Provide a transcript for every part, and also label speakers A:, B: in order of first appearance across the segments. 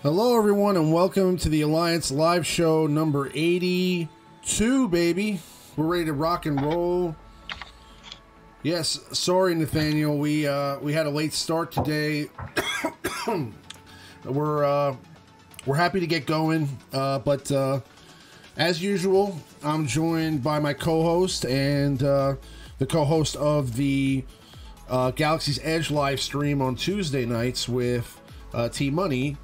A: Hello, everyone, and welcome to the Alliance live show number 82, baby. We're ready to rock and roll. Yes, sorry, Nathaniel. We had a late start today. We're happy to get going, but as usual, I'm joined by my co-host and the co-host of the Galaxy's Edge live stream on Tuesday nights with TMoney.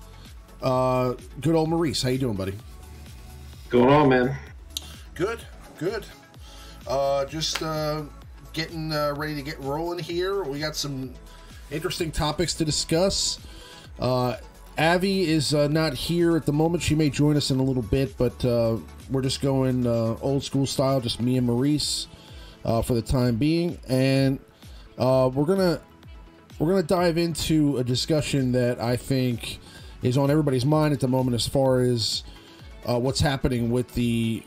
A: Good old Maurice. How you doing, buddy?
B: Going on, man?
A: Good. Just getting ready to get rolling here. We got some interesting topics to discuss. Avi is not here at the moment. She may join us in a little bit, but we're just going old school style, just me and Maurice for the time being, and we're gonna dive into a discussion that I think is on everybody's mind at the moment as far as what's happening with the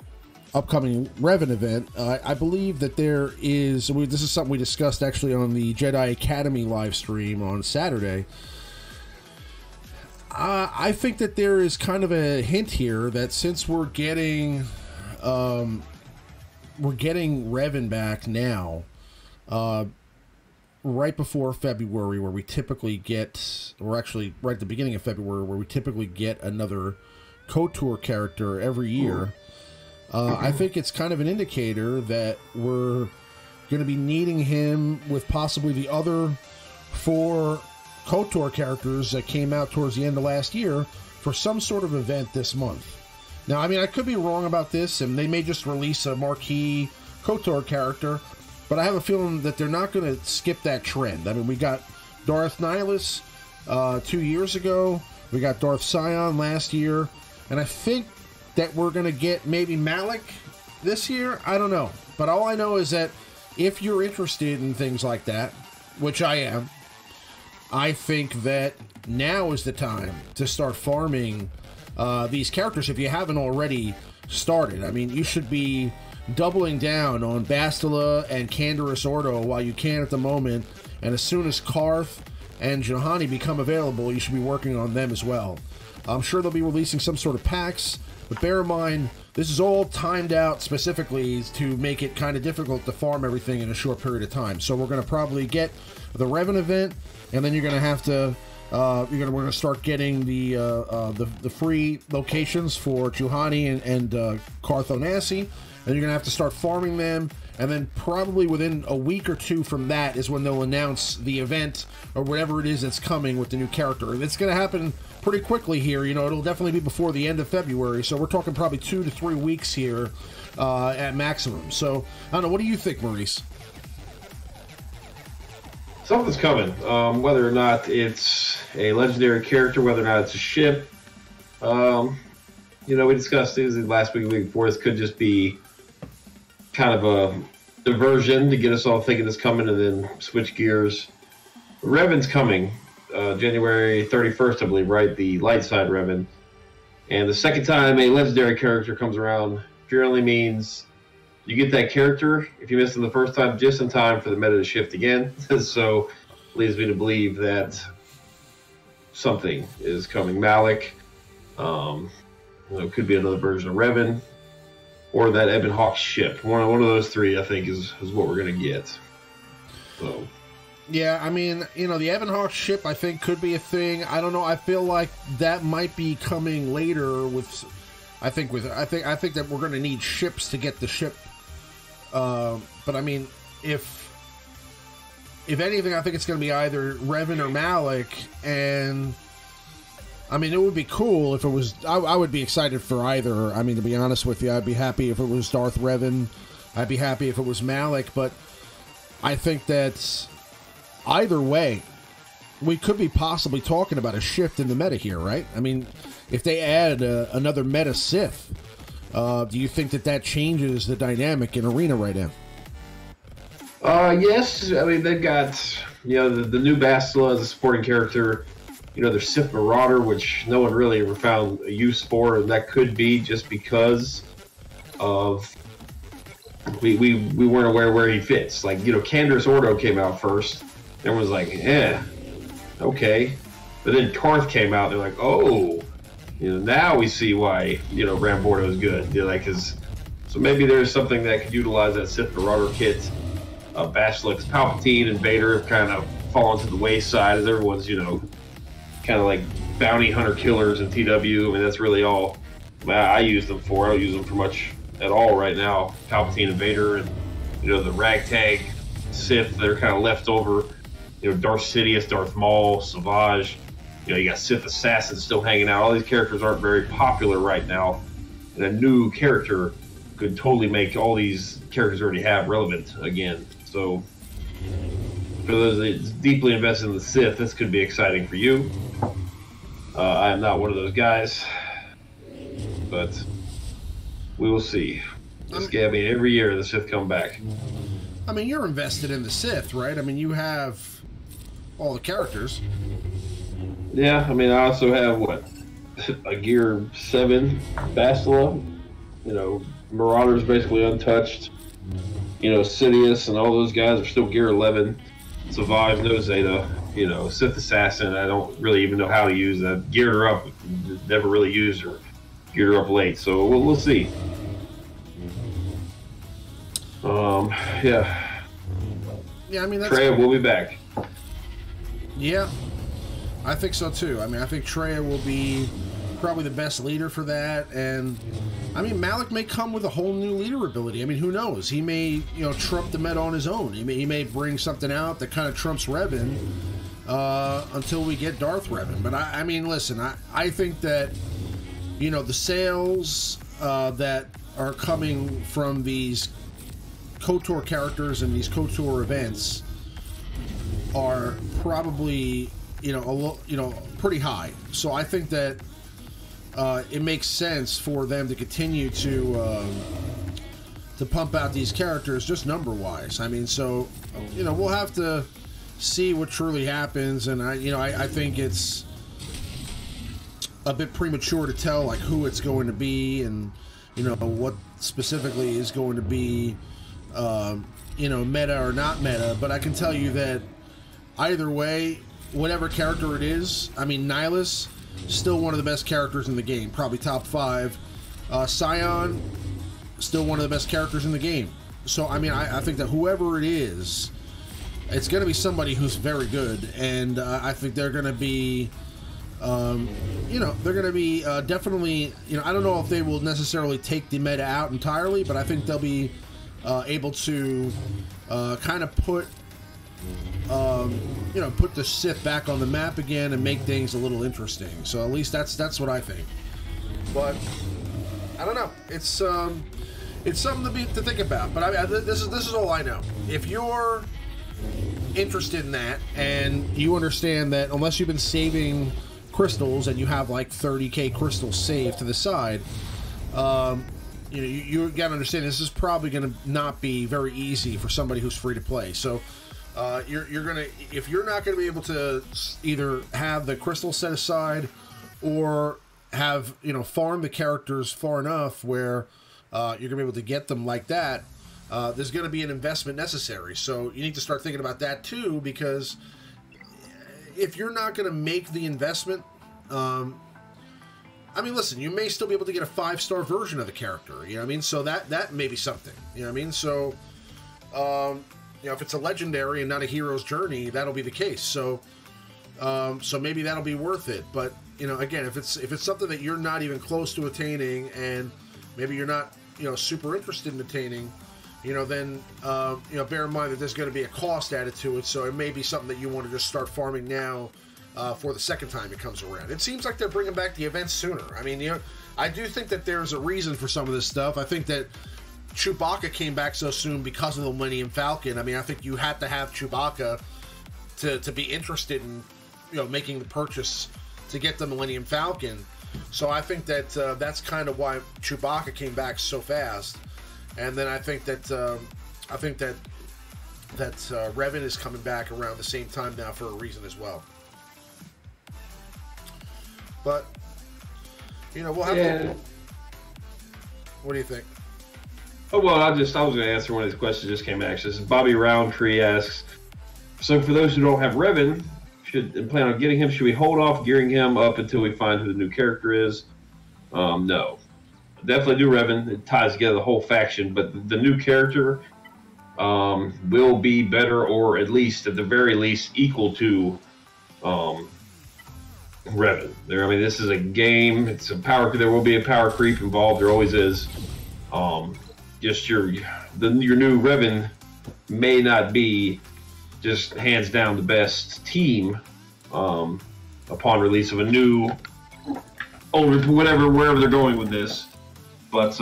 A: upcoming Revan event. I believe that there is, this is something we discussed actually on the Jedi Academy live stream on Saturday. I think that there is kind of a hint here that since we're getting Revan back now, right before February, where we typically get, or actually right at the beginning of February, where we typically get another KOTOR character every year, I think it's kind of an indicator that we're going to be needing him with possibly the other 4 KOTOR characters that came out towards the end of last year for some sort of event this month. Now, I mean, I could be wrong about this, and they may just release a marquee KOTOR character, but I have a feeling that they're not going to skip that trend. I mean, we got Darth Nihilus 2 years ago. We got Darth Sion last year. And I think that we're going to get maybe Malak this year. I don't know. But all I know is that if you're interested in things like that, which I am, I think that now is the time to start farming these characters if you haven't already started. I mean, you should be doubling down on Bastila and Canderous Ordo while you can at the moment, and as soon as Karth and Juhani become available, you should be working on them as well. I'm sure they'll be releasing some sort of packs, but bear in mind, this is all timed out specifically to make it kind of difficult to farm everything in a short period of time. So we're going to probably get the Revan event, and then you're going to have to we're going to start getting the free locations for Juhani and Karth Onasi. And you're going to have to start farming them, and then probably within a week or two from that is when they'll announce the event or whatever it is that's coming with the new character. It's going to happen pretty quickly here. You know, it'll definitely be before the end of February, so we're talking probably 2 to 3 weeks here at maximum. So, I don't know, what do you think, Maurice?
B: Something's coming. Whether or not it's a legendary character, whether or not it's a ship. You know, we discussed this last week, week before. This could just be kind of a diversion to get us all thinking it's coming and then switch gears. Revan's coming January 31st, I believe, right? The light side Revan. And the second time a legendary character comes around generally means you get that character, if you miss them the first time, just in time for the meta to shift again. So leads me to believe that something is coming. Malak, you know, could be another version of Revan, or that Ebon Hawk ship. One of those three, I think, is what we're going to get. So,
A: yeah, I mean, you know, the Ebon Hawk ship, I think, could be a thing. I don't know. I feel like that might be coming later with. I think that we're going to need ships to get the ship. But I mean, if anything, I think it's going to be either Revan or Malak, and I mean, it would be cool if it was. I would be excited for either. I mean, to be honest with you, I'd be happy if it was Darth Revan. I'd be happy if it was Malak. But I think that either way, we could be possibly talking about a shift in the meta here, right? I mean, if they add another meta Sith, do you think that changes the dynamic in Arena right now?
B: Yes. I mean, they've got, you know, the new Bastila as a supporting character. You know, there's Sith Marauder, which no one really ever found a use for, and that could be just because of we weren't aware where he fits. Like, you know, Canderous Ordo came out first. Everyone's like, okay. But then Karth came out, they're like, oh, now we see why Rambordo is good. So maybe there's something that could utilize that Sith Marauder kit. Basilisk, Palpatine, and Vader have kind of fallen to the wayside as everyone's kind of like bounty hunter killers in TW. I mean, that's really all I use them for. I don't use them for much at all right now. Palpatine and Vader, and the ragtag Sith that are kind of left over. Darth Sidious, Darth Maul, Savage. You got Sith assassins still hanging out. All these characters aren't very popular right now, and a new character could totally make all these characters already have relevant again. So for those that deeply invested in the Sith, this could be exciting for you. I am not one of those guys, but we will see. Every year the Sith come back.
A: I mean, you're invested in the Sith, right? I mean, you have all the characters.
B: Yeah, I mean, I also have, a Gear 7 Bastila. Marauder's basically untouched. Sidious and all those guys are still Gear 11. Savage, no Zeta. Sith Assassin, I don't really even know how to use that. Geared her up, never really used her. Geared her up late, so we'll see. Yeah.
A: Yeah, I mean, that's...
B: Traya will be back.
A: Yeah, I think so too. I mean, I think Traya will be probably the best leader for that, and I mean, Malak may come with a whole new leader ability. I mean, who knows? He may, trump the meta on his own. He may bring something out that kind of trumps Revan until we get Darth Revan. But I mean, listen, I think that the sales that are coming from these KOTOR characters and these KOTOR events are probably pretty high. So I think that it makes sense for them to continue to pump out these characters just number wise. I mean, so we'll have to see what truly happens, and I think it's a bit premature to tell who it's going to be and what specifically is going to be meta or not meta. But I can tell you that either way, whatever character it is, I mean, Nihilus, still one of the best characters in the game, probably top 5. Scion, still one of the best characters in the game. So I mean, I think that whoever it is, it's going to be somebody who's very good, and I think they're going to be they're going to be definitely, I don't know if they will necessarily take the meta out entirely, but I think they'll be able to kind of put put the Sith back on the map again and make things a little interesting. So at least that's what I think. But I don't know. It's something to think about. But this is all I know. If you're interested in that and you understand that unless you've been saving crystals and you have 30k crystals saved to the side, you got to understand this is probably going to not be very easy for somebody who's free to play. So if you're not going to be able to either have the crystals set aside or have farm the characters far enough where you're going to be able to get them like that, there's going to be an investment necessary. So you need to start thinking about that too, because if you're not going to make the investment, I mean, listen, you may still be able to get a 5-star version of the character, you know what I mean? So that may be something, you know what I mean? So, if it's a legendary and not a hero's journey, that'll be the case. So, so maybe that'll be worth it. But, again, if it's something that you're not even close to attaining and maybe you're not, super interested in attaining, then, bear in mind that there's going to be a cost added to it. So it may be something that you want to just start farming now for the second time it comes around. It seems like they're bringing back the events sooner. I mean, I do think that there's a reason for some of this stuff. I think that Chewbacca came back so soon because of the Millennium Falcon. I mean, I think you had to have Chewbacca to be interested in, making the purchase to get the Millennium Falcon. So I think that that's kind of why Chewbacca came back so fast. And then I think that Revan is coming back around the same time now for a reason as well. But we'll have to. What do you think?
B: Oh, well, I was going to answer one of these questions that just came back. This is Bobby Roundtree asks, so for those who don't have Revan, should plan on getting him? Should we hold off gearing him up until we find who the new character is? No. Definitely do Revan. It ties together the whole faction, but the new character will be better, or at least, at the very least, equal to Revan. I mean, this is a game. It's a power. There will be a power creep involved. There always is. Just your new Revan may not be just hands down the best team upon release of a new, wherever they're going with this. But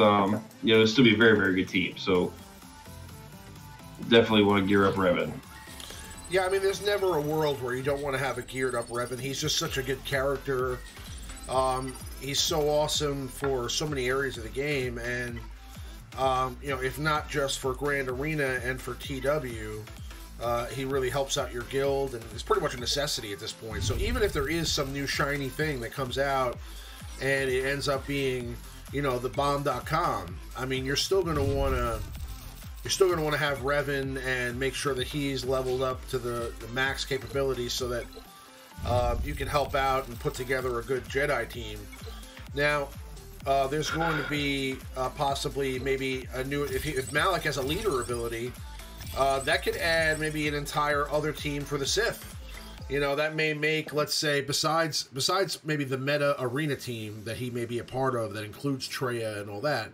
B: it'll still be a very, very good team. So definitely want to gear up Revan.
A: Yeah, I mean, there's never a world where you don't want to have a geared up Revan. He's just such a good character. He's so awesome for so many areas of the game, and if not just for Grand Arena and for TW, he really helps out your guild, and it's pretty much a necessity at this point. So even if there is some new shiny thing that comes out and it ends up being, the bomb.com, I mean, you're still going to want to have Revan and make sure that he's leveled up to the max capabilities so that you can help out and put together a good Jedi team. Now, there's going to be possibly maybe a new, if Malak has a leader ability, that could add maybe an entire other team for the Sith. That may make, let's say, besides maybe the meta arena team that he may be a part of that includes Traya and all that,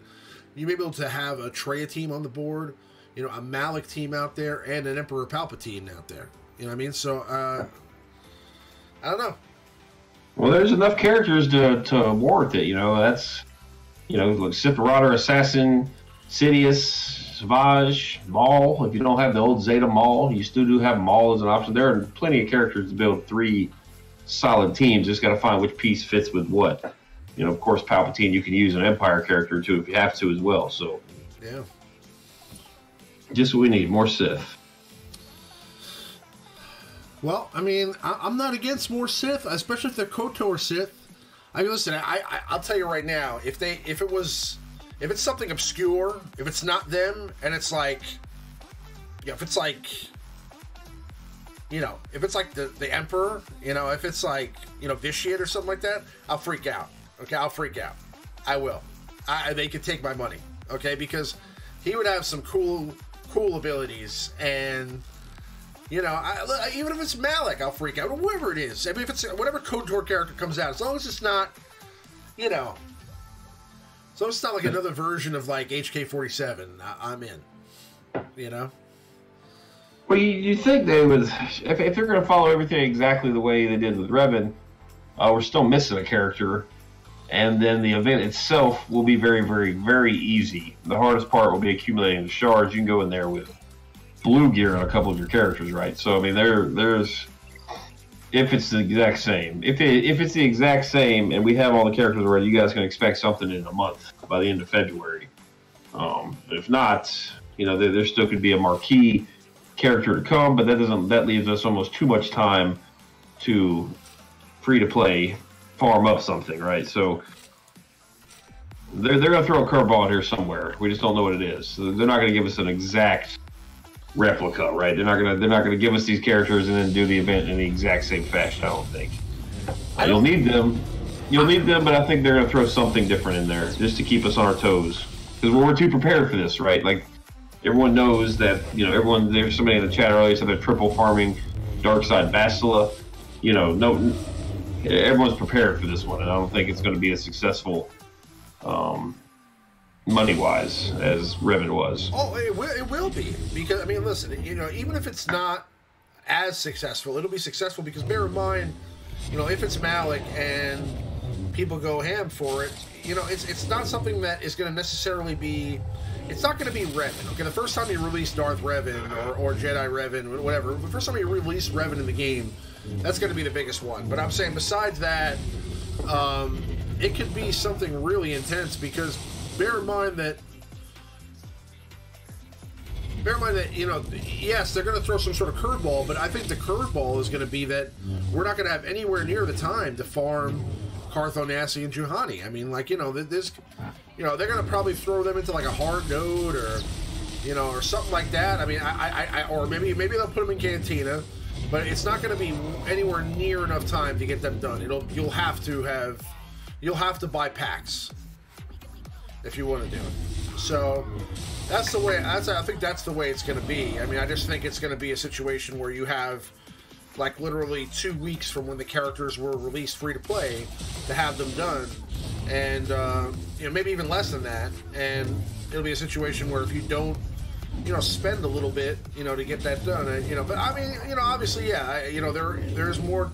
A: you may be able to have a Traya team on the board, a Malak team out there, and an Emperor Palpatine out there. You know what I mean? So, I don't know.
B: Well, there's enough characters to warrant it. That's, like Sith Marauder, Assassin, Sidious, Savage, Maul. If you don't have the old Zeta Maul, you still do have Maul as an option. There are plenty of characters to build 3 solid teams. Just got to find which piece fits with what. Of course, Palpatine, you can use an Empire character too if you have to as well. So,
A: yeah,
B: just what we need, more Sith.
A: Well, I mean, I'm not against more Sith, especially if they're KOTOR Sith. I mean, listen, I'll tell you right now, if it's something obscure, if it's not them, and it's like, if it's like, if it's like the Emperor, if it's like, Vitiate or something like that, I'll freak out. Okay, I'll freak out. I will. They could take my money. Okay, because he would have some cool abilities, and even if it's Malak, I'll freak out. Or whoever it is. I mean, if it's whatever KOTOR character comes out, as long as it's not, as long as it's not like another version of like HK-47, I'm in.
B: Well, you think they would, if they're going to follow everything exactly the way they did with Revan, we're still missing a character. And then the event itself will be very, very, very easy. The hardest part will be accumulating the shards. You can go in there with blue gear on a couple of your characters, right? So, I mean, there's, if it's the exact same. If it's the exact same and we have all the characters already, you guys can expect something in a month by the end of February. If not, there still could be a marquee character to come, but that leaves us almost too much time to free-to-play farm up something, right? So they're going to throw a curveball in here somewhere. We just don't know what it is. So they're not going to give us an exact replica, right? They're not going to give us these characters and then do the event in the exact same fashion. I don't think. You'll need them, but I think they're going to throw something different in there just to keep us on our toes, because we're too prepared for this, right? Like, everyone knows that there's somebody in the chat earlier said they're triple farming Darkside Bastila. Everyone's prepared for this one, and I don't think it's going to be as successful money-wise as Revan was.
A: Oh, it will be, because, I mean, listen, even if it's not as successful, it'll be successful, because bear in mind, if it's Malak and people go ham for it, it's not something that is going to necessarily be, it's not going to be Revan. Okay, the first time you release Darth Revan or Jedi Revan, whatever, the first time you release Revan in the game, that's going to be the biggest one. But I'm saying besides that, it could be something really intense, because bear in mind that yes, they're going to throw some sort of curveball, but I think the curveball is going to be that we're not going to have anywhere near the time to farm Cartho, Nassi, and Juhani. I mean, like, this, they're going to probably throw them into like a hard node or something like that. I mean, or maybe they'll put them in Cantina. but it's not going to be anywhere near enough time to get them done. You'll have to buy packs if you want to do it. So that's the way. I think that's the way it's going to be. I mean, I just think it's going to be a situation where you have like literally 2 weeks from when the characters were released free to play to have them done, and you know, maybe even less than that. And it'll be a situation where if you don't, you know, spend a little bit, you know, to get that done, you know. But I mean, you know, obviously, yeah, you know, there's more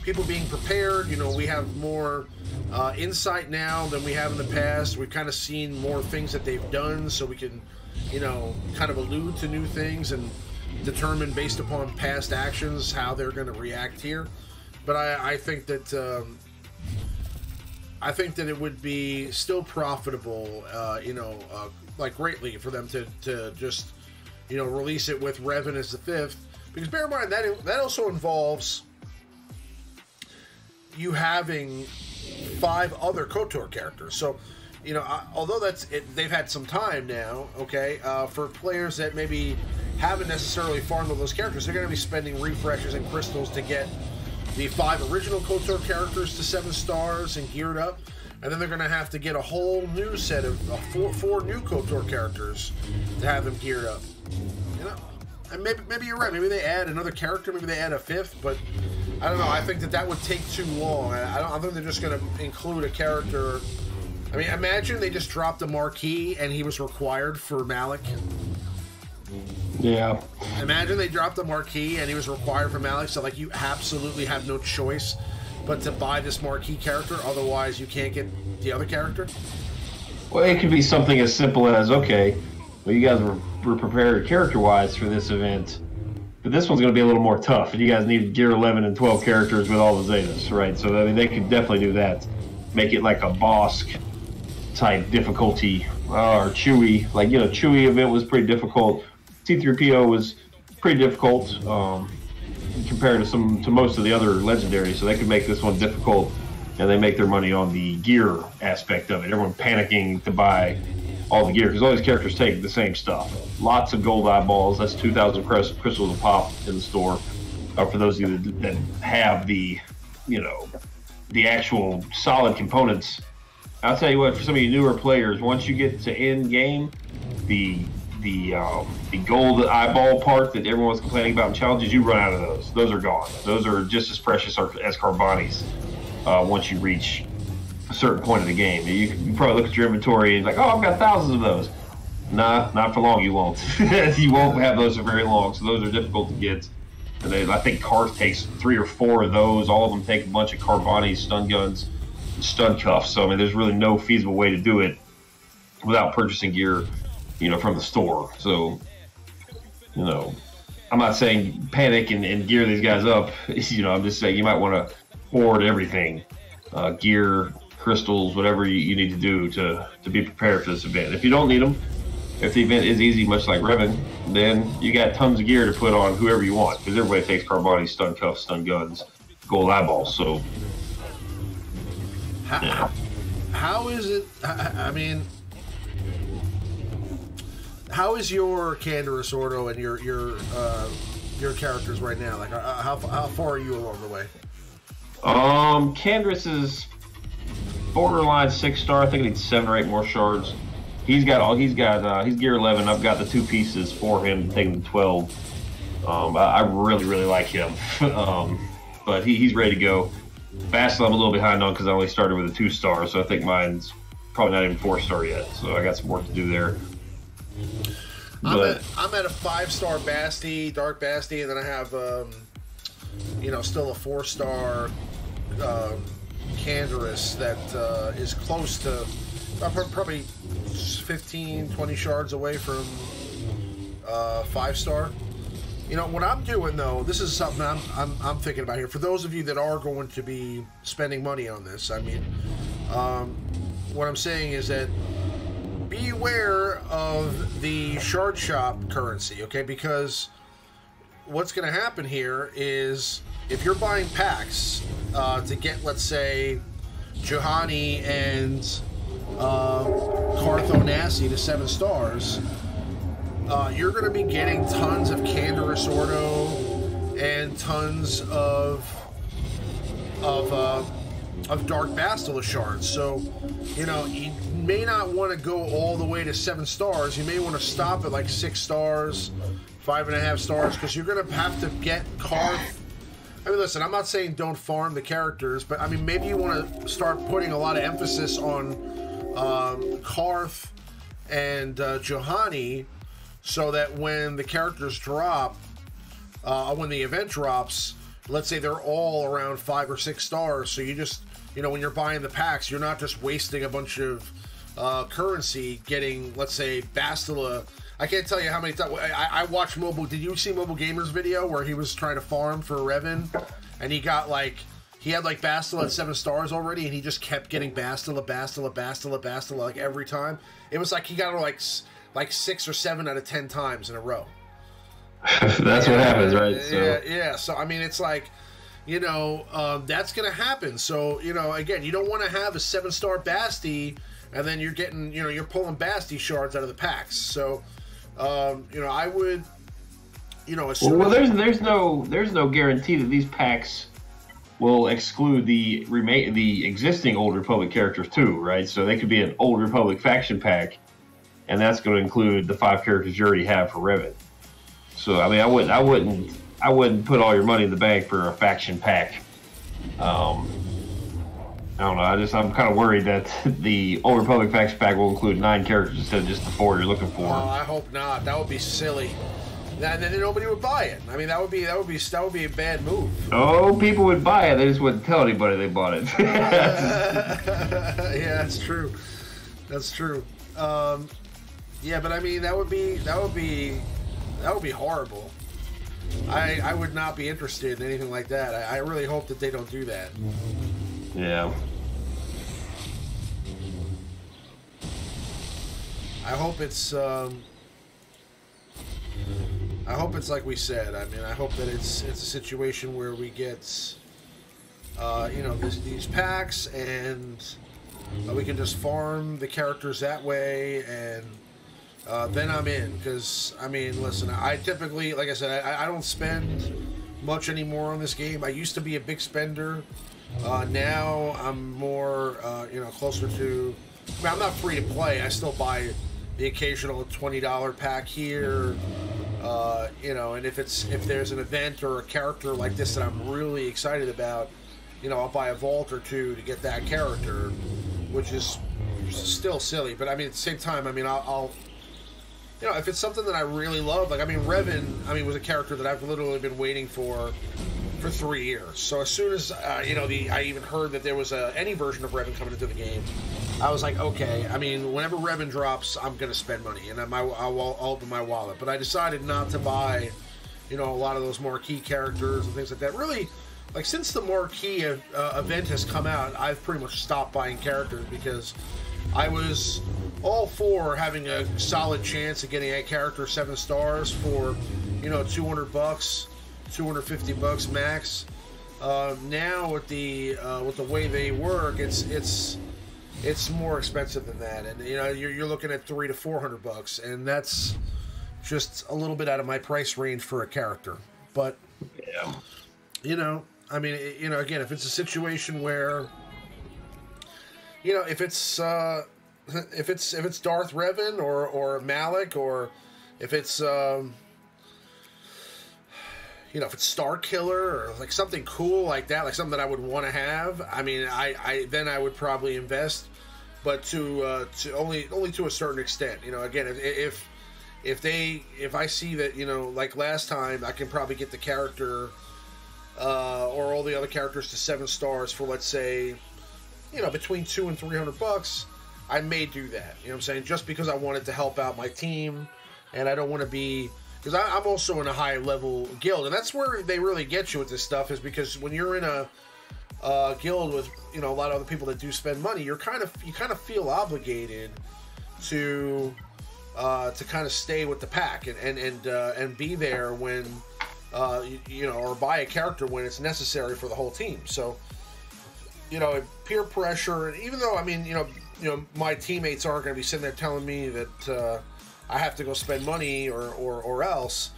A: people being prepared. You know, we have more insight now than we have in the past. We've kind of seen more things that they've done, so we can, you know, kind of allude to new things and determine based upon past actions how they're going to react here. But I think that it would be still profitable, you know, like greatly for them to just, you know, release it with Revan as the 5th, because bear in mind that also involves you having 5 other KOTOR characters. So, you know, although they've had some time now, okay, for players that maybe haven't necessarily farmed all those characters, they're going to be spending refreshers and crystals to get the 5 original KOTOR characters to 7 stars and geared up, and then they're going to have to get a whole new set of 4 new KOTOR characters to have them geared up. You know, and maybe you're right. Maybe they add another character. Maybe they add a 5th, but I don't know. I think that would take too long. I think they're just going to include a character. I mean, imagine they just dropped a marquee and he was required for Malak.
B: Yeah.
A: Imagine they dropped the marquee and he was required for Malak, so like you absolutely have no choice but to buy this marquee character, otherwise you can't get the other character.
B: Well, it could be something as simple as, okay, well, you guys were prepared character-wise for this event, but this one's going to be a little more tough, and you guys need gear 11 and 12 characters with all the Zetas, right? So I mean, they could definitely do that. Make it like a boss type difficulty, or Chewie. Like, you know, Chewie event was pretty difficult. C-3PO was pretty difficult compared to most of the other legendaries, so they could make this one difficult, and they make their money on the gear aspect of it. Everyone panicking to buy all the gear, because all these characters take the same stuff. Lots of gold eyeballs. That's 2,000 crystals a pop in the store. For those of you that have the, you know, the actual solid components. I'll tell you what, for some of you newer players, once you get to end game, the gold eyeball part that everyone was complaining about in challenges, you run out of those. Those are gone. Those are just as precious as Carbonis once you reach a certain point of the game. You probably look at your inventory and like, oh, I've got thousands of those. Nah, not for long. You won't. You won't have those for very long. So those are difficult to get. And I think Karth takes 3 or 4 of those. All of them take a bunch of Carbonis, stun guns, stun cuffs. So I mean, there's really no feasible way to do it without purchasing gear, you know, from the store. So, you know, I'm not saying panic and gear these guys up. You know, I'm just saying you might want to hoard everything, gear, crystals, whatever you need to do to be prepared for this event. If you don't need them, if the event is easy, much like Revan, then you got tons of gear to put on whoever you want, because everybody takes Carboni, stun cuffs, stun guns, gold eyeballs. So,
A: how is it? I mean, how is your Canderous Ordo and your characters right now? Like, how far are you along the way?
B: Canderous is borderline 6-star. I think he needs 7 or 8 more shards. He's gear 11. I've got the 2 pieces for him to take him to 12. I really like him. But he's ready to go. Fast, I'm a little behind on because I only started with a 2-star, so I think mine's probably not even 4-star yet. So I got some work to do there.
A: I'm at a 5-star Basti, Dark Basti, and then I have you know, still a 4-star Canderous that is close to probably 15-20 shards away from 5-star. You know what I'm doing though, this is something I'm thinking about here for those of you that are going to be spending money on this. I mean, what I'm saying is that beware of the shard shop currency, okay? Because what's going to happen here is if you're buying packs to get, let's say, Juhani and Carth Onasi to 7 stars, you're going to be getting tons of Canderous Ordo and tons of Dark Bastila shards. So, you know, you may not want to go all the way to 7 stars. You may want to stop at like 6 stars, 5.5 stars, because you're going to have to get Karth. I mean, listen, I'm not saying don't farm the characters, but I mean, maybe you want to start putting a lot of emphasis on Karth and Juhani, so that when the characters drop, when the event drops, let's say they're all around 5 or 6 stars, so you just, you know, when you're buying the packs, you're not just wasting a bunch of currency getting, let's say, Bastila. I can't tell you how many times I watched Mobile. Did you see Mobile Gamer's video where he was trying to farm for Revan, and he got like, he had like Bastila at 7 stars already, and he just kept getting Bastila like every time. It was like he got it like 6 or 7 out of 10 times in a row.
B: That's what happens, right? So.
A: Yeah. So I mean, it's like, you know, that's gonna happen. So, you know, again, you don't want to have a 7-star Basti, and then you're getting, you know, you're pulling Basti shards out of the packs. So, you know, I would, you know, assume.
B: Well, there's no guarantee that these packs will exclude the existing Old Republic characters too, right? So they could be an Old Republic faction pack, and that's going to include the 5 characters you already have for Revan. So I mean, I wouldn't put all your money in the bank for a faction pack. I don't know. I'm kind of worried that the Old Republic faction pack will include 9 characters instead of just the 4 you're looking for.
A: Oh, I hope not. That would be silly. And then nobody would buy it. I mean, that would be a bad move.
B: Oh, people would buy it. They just wouldn't tell anybody they bought it.
A: Yeah, that's true. That's true. Yeah, but I mean, that would be horrible. I would not be interested in anything like that. I really hope that they don't do that.
B: Yeah.
A: I hope it's like we said. I mean, I hope that it's a situation where we get, you know, these packs, and we can just farm the characters that way, and then I'm in. Because, I mean, listen, I typically, like I said, I don't spend much anymore on this game. I used to be a big spender. Now I'm more, you know, closer to. I mean, I'm not free to play. I still buy the occasional $20 pack here. You know, and if there's an event or a character like this that I'm really excited about, you know, I'll buy a vault or 2 to get that character, which is still silly. But I mean, at the same time, I mean, I'll you know, if it's something that I really love, like, I mean, Revan, I mean, was a character that I've literally been waiting for 3 years. So as soon as, you know, I even heard that there was any version of Revan coming into the game, I was like, okay, I mean, whenever Revan drops, I'm going to spend money, and I'll open my wallet. But I decided not to buy, you know, a lot of those marquee characters and things like that. Really, like, since the marquee event has come out, I've pretty much stopped buying characters, because I was all for having a solid chance of getting a character 7 stars for, you know, $200, $250 max. Now with the way they work, it's more expensive than that, and you know, you're looking at $300 to $400, and that's just a little bit out of my price range for a character. But
B: yeah,
A: you know, I mean, you know, again, if it's a situation where, you know, if it's Darth Revan or Malak, or if it's you know, if it's Star Killer or like something cool like that, like something that I would want to have, I mean, then I would probably invest, but to only to a certain extent. You know, again, if I see that, you know, like last time, I can probably get the character or all the other characters to 7 stars for, let's say, you know, between $200 and $300, I may do that. You know what I'm saying? Just because I wanted to help out my team, and I don't want to be. Because I'm also in a high-level guild, and that's where they really get you with this stuff, is because when you're in a guild with, you know, a lot of other people that do spend money, you kind of feel obligated to kind of stay with the pack and be there when you know, or buy a character when it's necessary for the whole team. So, you know, peer pressure, and even though, I mean, you know, my teammates aren't going to be sitting there telling me that I have to go spend money or else,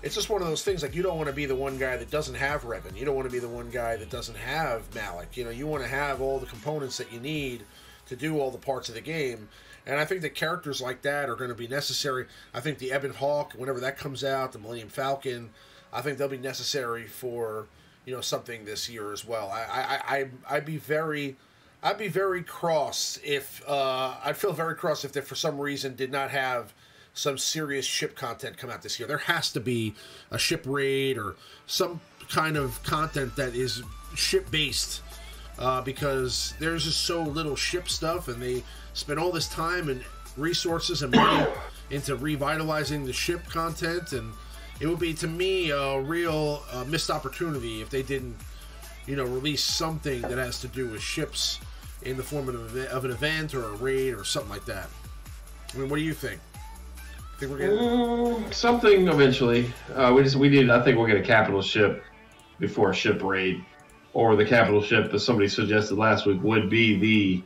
A: it's just one of those things, like, you don't want to be the one guy that doesn't have Revan. You don't want to be the one guy that doesn't have Malak. You know, you want to have all the components that you need to do all the parts of the game. And I think that characters like that are going to be necessary. I think the Ebon Hawk, whenever that comes out, the Millennium Falcon, I think they'll be necessary for, you know, something this year as well. I'd be very cross if I'd feel very cross if they for some reason did not have some serious ship content come out this year. There has to be a ship raid or some kind of content that is ship based, because there's just so little ship stuff, and they spend all this time and resources and money into revitalizing the ship content, and it would be, to me, a real missed opportunity if they didn't, you know, release something that has to do with ships in the form of an event or a raid or something like that. I mean, what do you think? Think we're getting
B: something eventually? We need. I think we'll get a capital ship before a ship raid, or the capital ship, as somebody suggested last week, would be the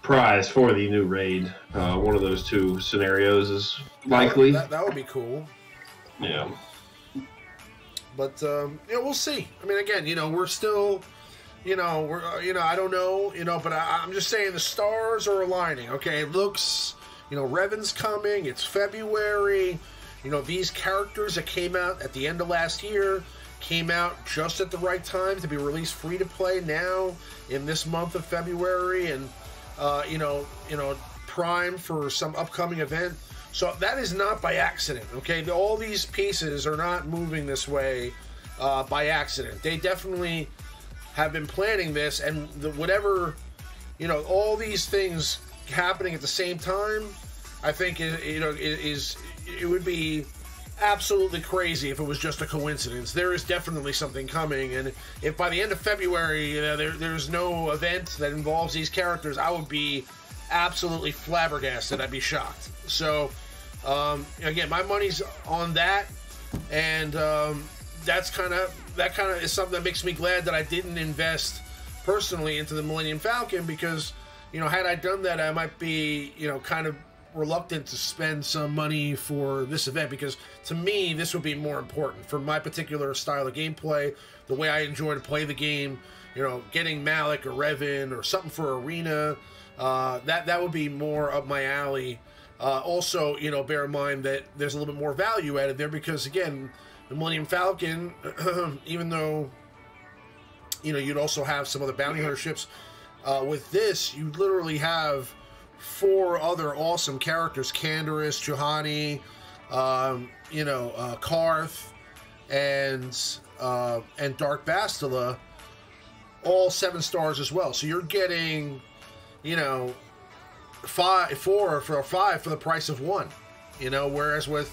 B: prize for the new raid. One of those two scenarios is likely.
A: That would be cool.
B: Yeah.
A: But you know, we'll see. I mean, again, you know, we're still, you know, I don't know, you know, but I'm just saying the stars are aligning. Okay, it looks, you know, Revan's coming. It's February. You know, these characters that came out at the end of last year came out just at the right time to be released free to play now in this month of February, and you know, prime for some upcoming event. So that is not by accident, okay? All these pieces are not moving this way by accident. They definitely have been planning this, and whatever, you know, all these things happening at the same time, I think, you know, it would be absolutely crazy if it was just a coincidence. There is definitely something coming, and if by the end of February, you know, there's no event that involves these characters, I would be absolutely flabbergasted. I'd be shocked. So again, my money's on that, and that kind of is something that makes me glad that I didn't invest personally into the Millennium Falcon, because, you know, had I done that, I might be, you know, kind of reluctant to spend some money for this event, because to me this would be more important for my particular style of gameplay, the way I enjoy to play the game. You know, getting Malak or Revan or something for Arena, that would be more up my alley. Also, you know, bear in mind that there's a little bit more value added there, because again, the Millennium Falcon, even though, you know, you'd also have some other bounty hunter ships, with this you literally have 4 other awesome characters: Canderous, Juhani, you know, Karth, and Dark Bastila, all 7 stars as well. So you're getting, you know, 4 for 5 for the price of 1. You know, whereas with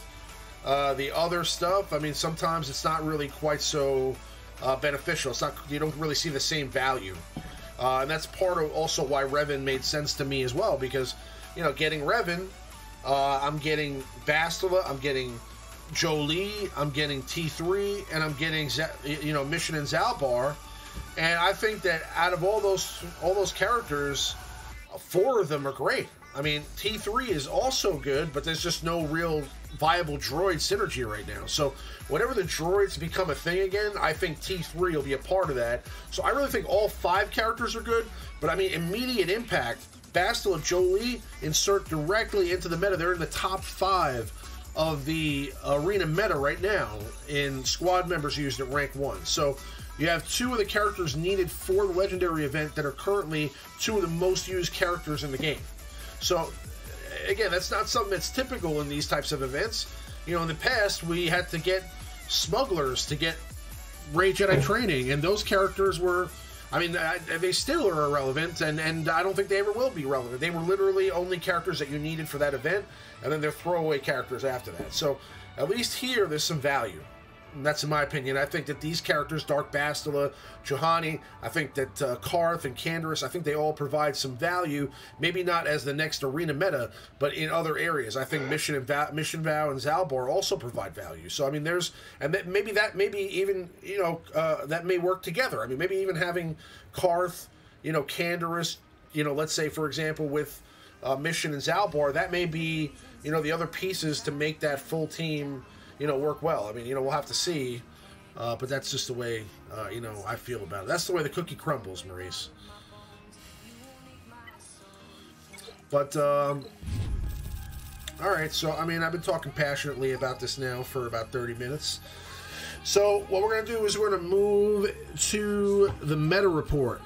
A: the other stuff, I mean, sometimes it's not really quite so beneficial. It's not, you don't really see the same value. And that's part of also why Revan made sense to me as well, because, you know, getting Revan, I'm getting Bastila, I'm getting Jolie, I'm getting T3, and I'm getting, you know, Mission and Zalbar. And I think that out of all those characters, 4 of them are great. I mean, T3 is also good, but there's just no real viable droid synergy right now. So whenever the droids become a thing again, I think T3 will be a part of that. So I really think all 5 characters are good, but I mean, immediate impact, Bastila, Jolie insert directly into the meta. They're in the top 5 of the arena meta right now in squad members used at rank 1. So you have 2 of the characters needed for the legendary event that are currently 2 of the most used characters in the game. So again, that's not something that's typical in these types of events. You know, in the past, we had to get smugglers to get Rey Jedi training, and those characters were, I mean, they still are irrelevant, and I don't think they ever will be relevant. They were literally only characters that you needed for that event, and then they're throwaway characters after that. So at least here, there's some value. And that's in my opinion. I think that these characters, Dark Bastila, Juhani, I think that Karth and Canderous, I think they all provide some value. Maybe not as the next arena meta, but in other areas. I think Mission Vow and Zalbar also provide value. So I mean, there's, and maybe even, you know, that may work together. I mean, maybe even having Karth, you know, Canderous, you know, let's say for example with Mission and Zalbar, that may be, you know, the other pieces to make that full team, work well. I mean, we'll have to see, but that's just the way, I feel about it. That's the way the cookie crumbles, Maurice. But, all right, so, I mean, I've been talking passionately about this now for about 30 minutes. So, what we're going to do is we're going to move to the meta report.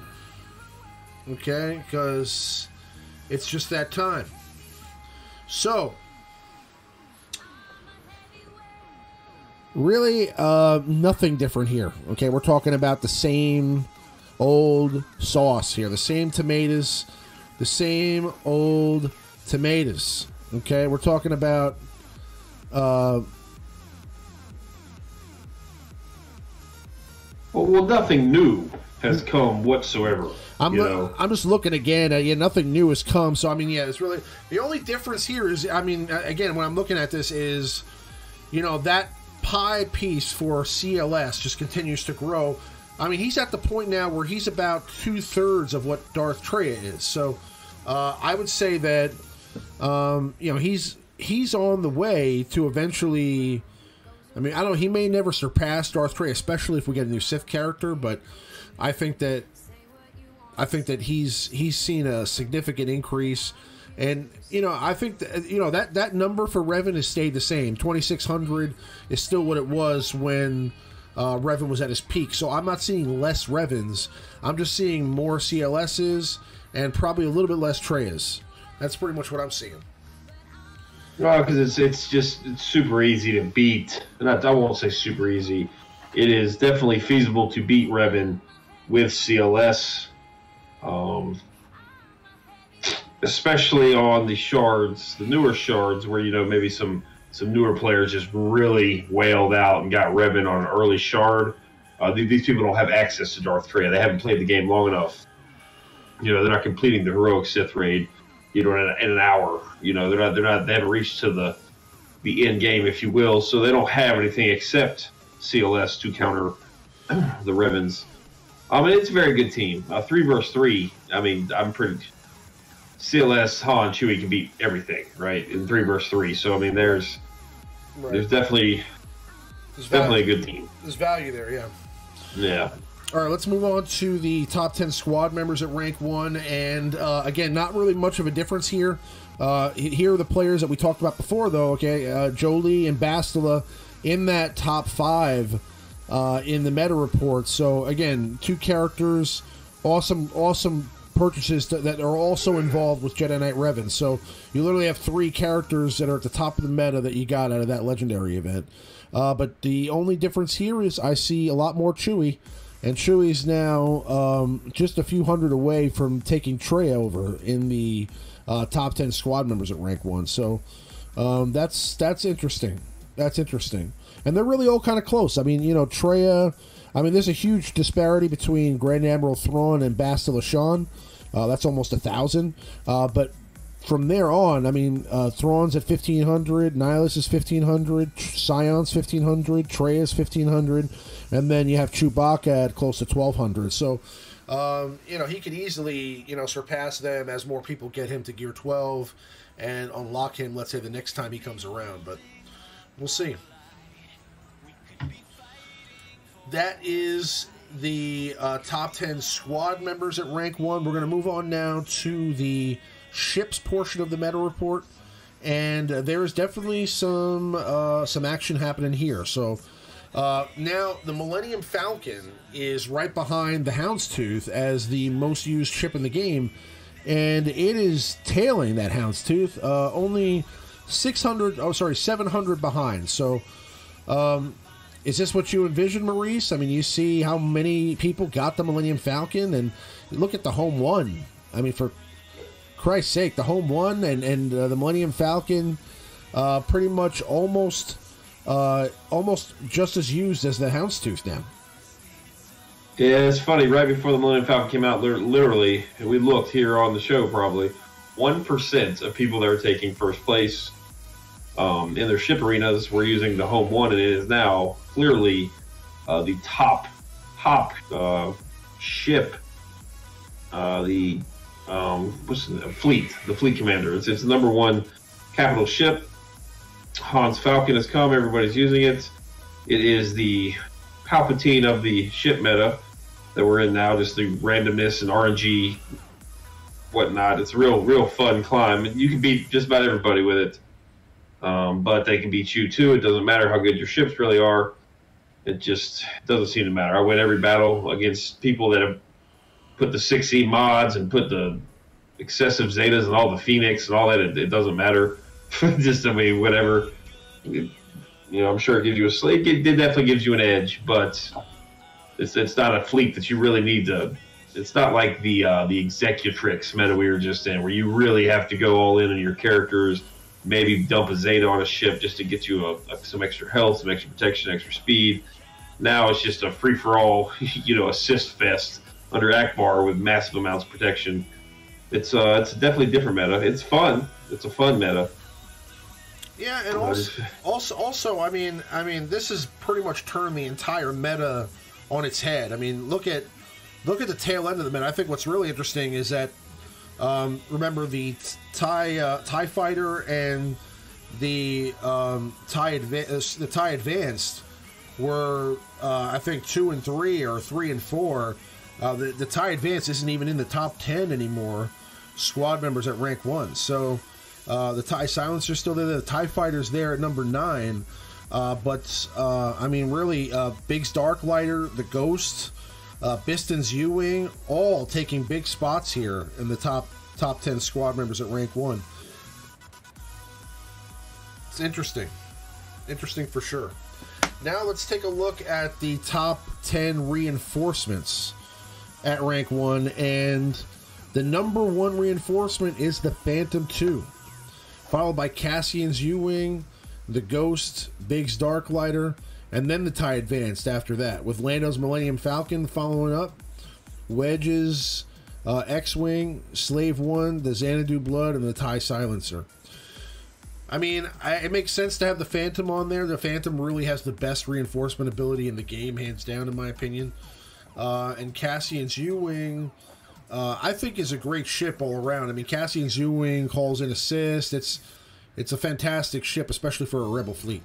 A: Okay? Because it's just that time. So, really, nothing different here. Okay? We're talking about the same old sauce here. The same tomatoes. The same old tomatoes. Okay? We're talking about...
B: Well, nothing new has come whatsoever.
A: I'm just looking again. Nothing new has come. So, I mean, it's really... The only difference here is, I mean, again, when I'm looking at this is, that pie piece for CLS just continues to grow. I mean, he's at the point now where he's about 2/3 of what Darth Traya is. So, I would say that, he's on the way to eventually... I mean, I don't know. He may never surpass Darth Traya, especially if we get a new Sith character. But I think that he's seen a significant increase, and I think that that number for Revan has stayed the same. 2,600 is still what it was when Revan was at his peak. So I'm not seeing less Revans. I'm just seeing more CLSs and probably a little bit less Trayas. That's pretty much what I'm seeing.
B: Well, because it's super easy to beat. I won't say super easy. It is definitely feasible to beat Revan with CLS, especially on the shards, the newer shards, where maybe some newer players just really wailed out and got Revan on an early shard. These people don't have access to Darth Traya. They haven't played the game long enough. They're not completing the heroic Sith raid. In an hour, they haven't reached to the end game, if you will, so they don't have anything except CLS to counter the Revans. I mean, it's a very good team. 3 versus 3. I mean, I'm pretty. CLS, Han, Chewie can beat everything, right? In 3 versus 3. So I mean, there's definitely a good team. There's
A: value there, yeah.
B: Yeah.
A: All right, let's move on to the top 10 squad members at rank 1. And, again, not really much of a difference here. Here are the players that we talked about before, though, okay? Jolie and Bastila in that top 5 in the meta report. So, again, 2 characters, awesome purchases that are also involved with Jedi Knight Revan. So, you literally have 3 characters that are at the top of the meta that you got out of that legendary event. But the only difference here is I see a lot more Chewie. And Chewie's now just a few hundred away from taking Traya over in the top 10 squad members at rank 1. So that's interesting. That's interesting. And they're really all kind of close. I mean, Traya... I mean, there's a huge disparity between Grand Admiral Thrawn and Bastila Shan. That's almost 1,000. But from there on, I mean, Thrawn's at 1,500, Nihilus is 1,500, Scion's 1,500, Traya's 1,500, and then you have Chewbacca at close to 1,200. So, he could easily, surpass them as more people get him to Gear 12 and unlock him, let's say, the next time he comes around. But we'll see. That is the top 10 squad members at rank 1. We're going to move on now to the ships portion of the meta report, and there is definitely some action happening here. So now the Millennium Falcon is right behind the Houndstooth as the most used ship in the game, and it is tailing that Houndstooth, only 700 behind. So is this what you envision, Maurice? I mean, you see how many people got the Millennium Falcon, and look at the home one. I mean, for Christ's sake, the home one and the Millennium Falcon pretty much almost just as used as the Houndstooth now.
B: Yeah, it's funny. Right before the Millennium Falcon came out, literally, and we looked here on the show probably, 1% of people that are taking first place in their ship arenas were using the home one, and it is now clearly the top ship. The fleet commander. It's the number 1 capital ship. Han's Falcon has come. Everybody's using it. It is the Palpatine of the ship meta that we're in now. Just the randomness and RNG, whatnot. It's a real fun climb. You can beat just about everybody with it, but they can beat you too. It doesn't matter how good your ships really are. It just doesn't seem to matter. I win every battle against people that have put the 6E mods and put the excessive Zetas and all the Phoenix and all that. It doesn't matter. Just, I mean, whatever. You know, I'm sure it gives you it definitely gives you an edge, but it's not a fleet that you really need to. It's not like the Executrix meta we were just in, where you really have to go all in on your characters. Maybe dump a Zeta on a ship just to get you some extra health, some extra protection, extra speed. Now it's just a free for all, you know, assist fest under Akbar with massive amounts of protection. It's definitely a different meta. It's fun. It's a fun meta.
A: Yeah, and also, I mean, this has pretty much turned the entire meta on its head. I mean, look at the tail end of the meta. I think what's really interesting is that remember the TIE Fighter and the TIE Advanced were I think 2 and 3 or 3 and 4. The TIE Advanced isn't even in the top 10 anymore. Squad members at rank 1. So. The TIE Silencer's still there. The TIE Fighter's there at number 9. But I mean, really, Biggs Darklighter, the Ghost, Biston's U-Wing, all taking big spots here in the top 10 squad members at rank 1. It's interesting. Interesting for sure. Now let's take a look at the top 10 reinforcements at rank 1. And the number 1 reinforcement is the Phantom 2. Followed by Cassian's U-Wing, the Ghost, Biggs Darklighter, and then the TIE Advanced after that, with Lando's Millennium Falcon following up, Wedge's X-Wing, Slave 1, the Xanadu Blood, and the TIE Silencer. I mean, it makes sense to have the Phantom on there. The Phantom really has the best reinforcement ability in the game, hands down, in my opinion. And Cassian's U-Wing... I think is a great ship all around. I mean, Cassian's U-Wing calls in assist. It's a fantastic ship, especially for a Rebel fleet.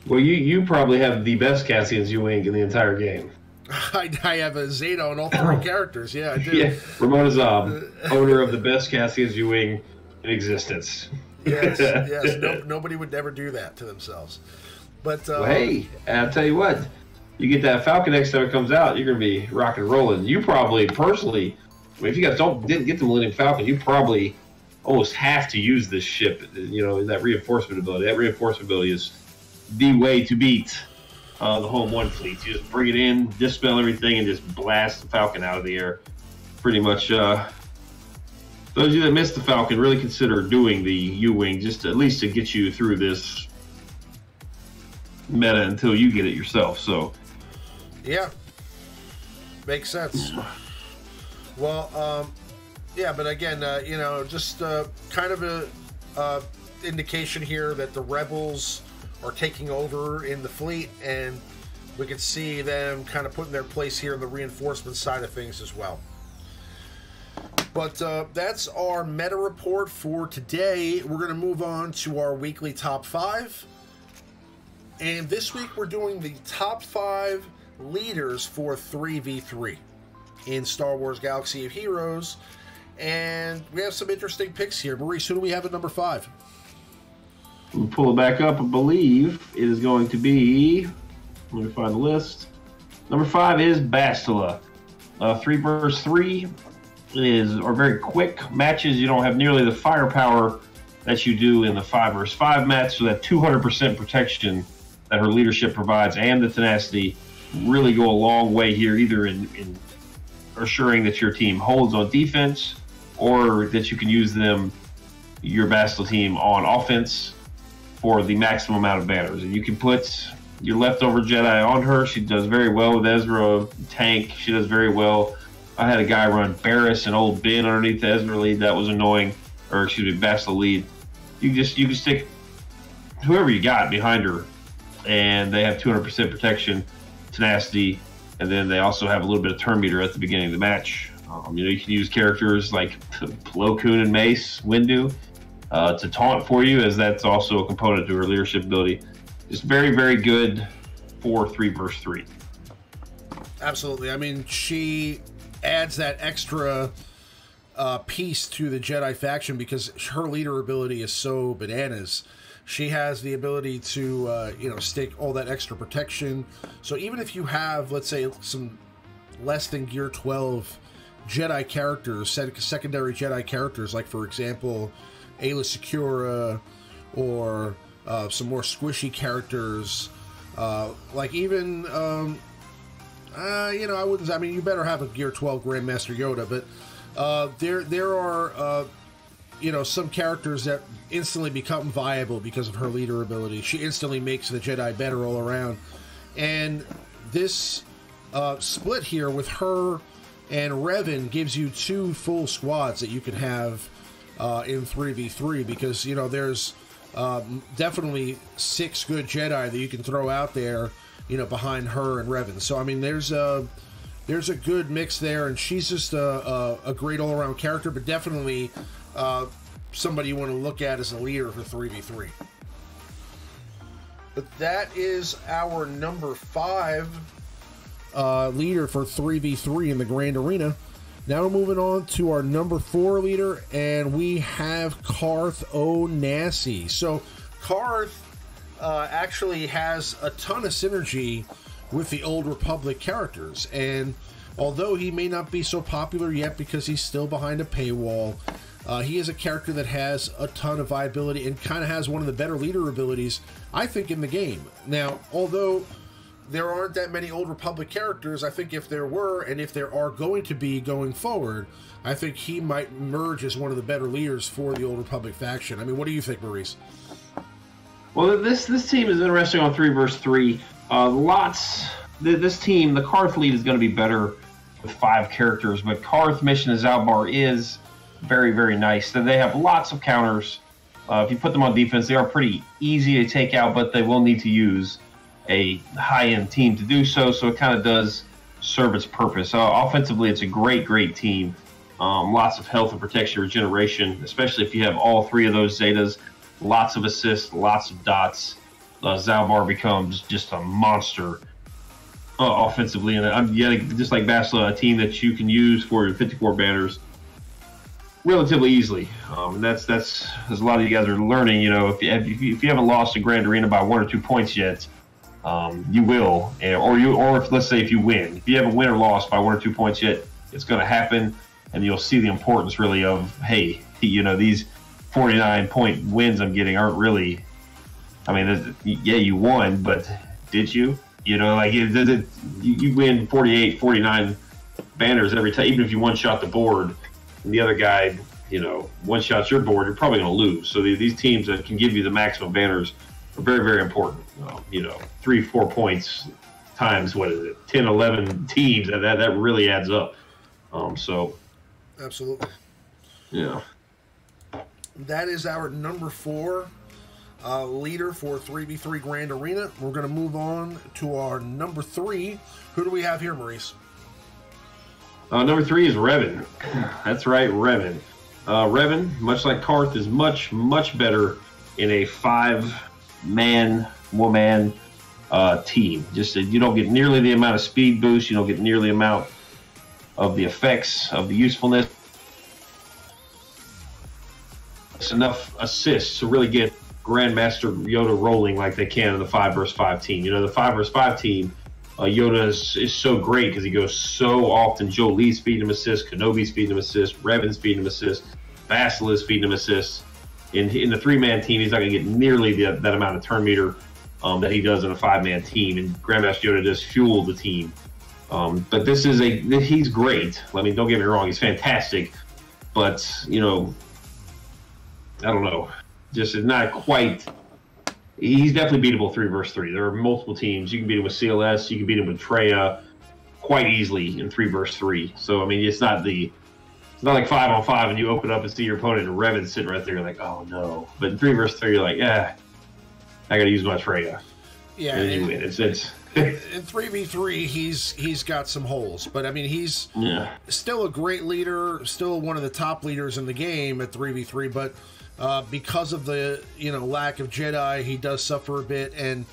B: Well, you probably have the best Cassian's U-Wing in the entire game.
A: I have a Zeta on all 3 characters. Yeah, I do.
B: Yeah, Ramon Azab, owner of the best Cassian's U-Wing in existence.
A: Yes, yes. Nobody would ever do that to themselves. But
B: well, hey, I'll tell you what. You get that Falcon next time it comes out, you're going to be rocking and rolling. You probably, personally... I mean, if you guys didn't get the Millennium Falcon, you probably almost have to use this ship, you know, that reinforcement ability. That reinforcement ability is the way to beat the Home 1 fleet. You just bring it in, dispel everything, and just blast the Falcon out of the air. Pretty much, those of you that missed the Falcon, really consider doing the U-Wing, just at least to get you through this meta until you get it yourself. So,
A: yeah, makes sense. Well, yeah, but again, you know, just kind of a indication here that the Rebels are taking over in the fleet, and we can see them kind of putting their place here in the reinforcement side of things as well. But that's our meta report for today. We're going to move on to our weekly top 5. And this week we're doing the top 5 leaders for 3v3 in Star Wars Galaxy of Heroes. And we have some interesting picks here. Maurice, who do we have at number 5?
B: We'll pull it back up. I believe it is going to be... Let me find the list. Number 5 is Bastila. 3 versus 3 are very quick matches. You don't have nearly the firepower that you do in the 5 versus 5 match, so that 200% protection that her leadership provides and the tenacity really go a long way here, either in assuring that your team holds on defense, or that you can use your Bastila team on offense for the maximum amount of banners. And you can put your leftover Jedi on her. She does very well with Ezra tank. She does very well. I had a guy run Barriss and Old Ben underneath the Ezra lead. That was annoying. Or excuse me, Bastila lead. You can stick whoever you got behind her, and they have 200% protection, tenacity, and then they also have a little bit of turn meter at the beginning of the match. You know, you can use characters like Plo Koon and Mace Windu. to taunt for you, as that's also a component to her leadership ability. Just very, very good for 3 versus 3.
A: Absolutely. I mean, she adds that extra piece to the Jedi faction because her leader ability is so bananas. She has the ability to, you know, stake all that extra protection. So even if you have, let's say, some less than Gear 12 Jedi characters, secondary Jedi characters, like, for example, Aayla Secura, or some more squishy characters, like even, you know, I mean, you better have a Gear 12 Grandmaster Yoda, but there are, you know, some characters that instantly become viable because of her leader ability. She instantly makes the Jedi better all around. And this split here with her and Revan gives you 2 full squads that you can have in 3v3, because, you know, there's definitely 6 good Jedi that you can throw out there, you know, behind her and Revan. So, I mean, there's a good mix there, and she's just a great all-around character, but definitely somebody you want to look at as a leader for 3v3. But that is our number 5 leader for 3v3 in the Grand Arena. Now we're moving on to our number 4 leader, and we have Carth Onasi. So Carth actually has a ton of synergy with the Old Republic characters, and although he may not be so popular yet because he's still behind a paywall, he is a character that has a ton of viability and kind of has one of the better leader abilities, I think, in the game. Now, although there aren't that many Old Republic characters, I think if there were, and if there are going to be going forward, I think he might emerge as one of the better leaders for the Old Republic faction. I mean, what do you think, Maurice?
B: Well, this team is interesting on 3 versus 3. This team, the Carth lead is going to be better with 5 characters, but Carth Mission to Zalbar is very, very nice. They have lots of counters. If you put them on defense, they are pretty easy to take out, but they will need to use a high-end team to do so, so it kind of does serve its purpose. Offensively, it's a great, great team. Lots of health and protection regeneration, especially if you have all 3 of those Zetas. Lots of assists, lots of dots. Zalbar becomes just a monster offensively, and just like Basila, a team that you can use for your 54 banners relatively easily. And that's as a lot of you guys are learning. You know, if you haven't lost a Grand Arena by 1 or 2 points yet, you will, or if, let's say, if you win, if you haven't win or lost by 1 or 2 points yet, it's going to happen, and you'll see the importance really of, hey, you know, these 49-point wins I'm getting aren't really. I mean, yeah, you won, but did you? You know, like you win 48, 49 banners every time, even if you one-shot the board, and the other guy, you know, one-shots your board, you're probably going to lose. So these teams that can give you the maximum banners are very, very important. You know, 3-4 points times, what is it, 10, 11 teams, that really adds up. So
A: absolutely,
B: yeah,
A: that is our number 4 leader for 3v3 Grand Arena. We're going to move on to our number 3. Who do we have here, Maurice?
B: Number 3 is Revan. That's right, Revan. Revan, much like Carth, is much, much better in a 5-man, woman team. Just you don't get nearly the amount of speed boost. You don't get nearly the amount of the effects, of the usefulness. It's enough assists to really get Grandmaster Yoda rolling like they can in the 5 versus 5 team. You know, the 5 versus 5 team, Yoda is so great because he goes so often. Jolie's feeding him assists, Kenobi's feeding him assists, Revan's feeding him assists, Basila's feeding him assists. In the 3-man team, he's not going to get nearly that amount of turn meter that he does in a 5-man team, and Grandmaster Yoda does fuel the team. But he's great. I mean, don't get me wrong, he's fantastic. But, you know, I don't know. Just not quite. He's definitely beatable 3 versus 3. There are multiple teams. You can beat him with CLS. You can beat him with Traya quite easily in 3 versus 3. So, I mean, it's not like 5-on-5 and you open up and see your opponent and Revan sitting right there. You're like, oh, no. But in 3 versus 3, you're like, yeah, I got to use my Traya.
A: Yeah,
B: and you win. It's
A: in 3v3, he's got some holes, but I mean he's still a great leader, still one of the top leaders in the game at 3v3. But because of the lack of Jedi, he does suffer a bit, and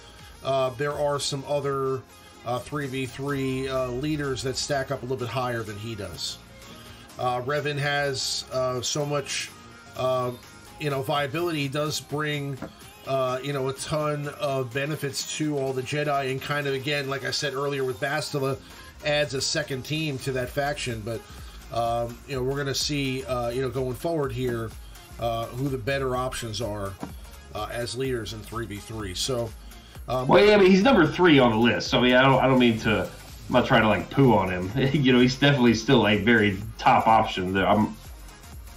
A: there are some other 3v3 leaders that stack up a little bit higher than he does. Revan has so much viability. He does bring a ton of benefits to all the Jedi, and kind of, again, like I said earlier with Bastila, adds a second team to that faction. But we're going to see going forward here who the better options are as leaders in 3v3. So
B: well, yeah, I mean, he's number 3 on the list, so I mean, I don't mean to, I'm not trying to like poo on him. He's definitely still a very top option. I'm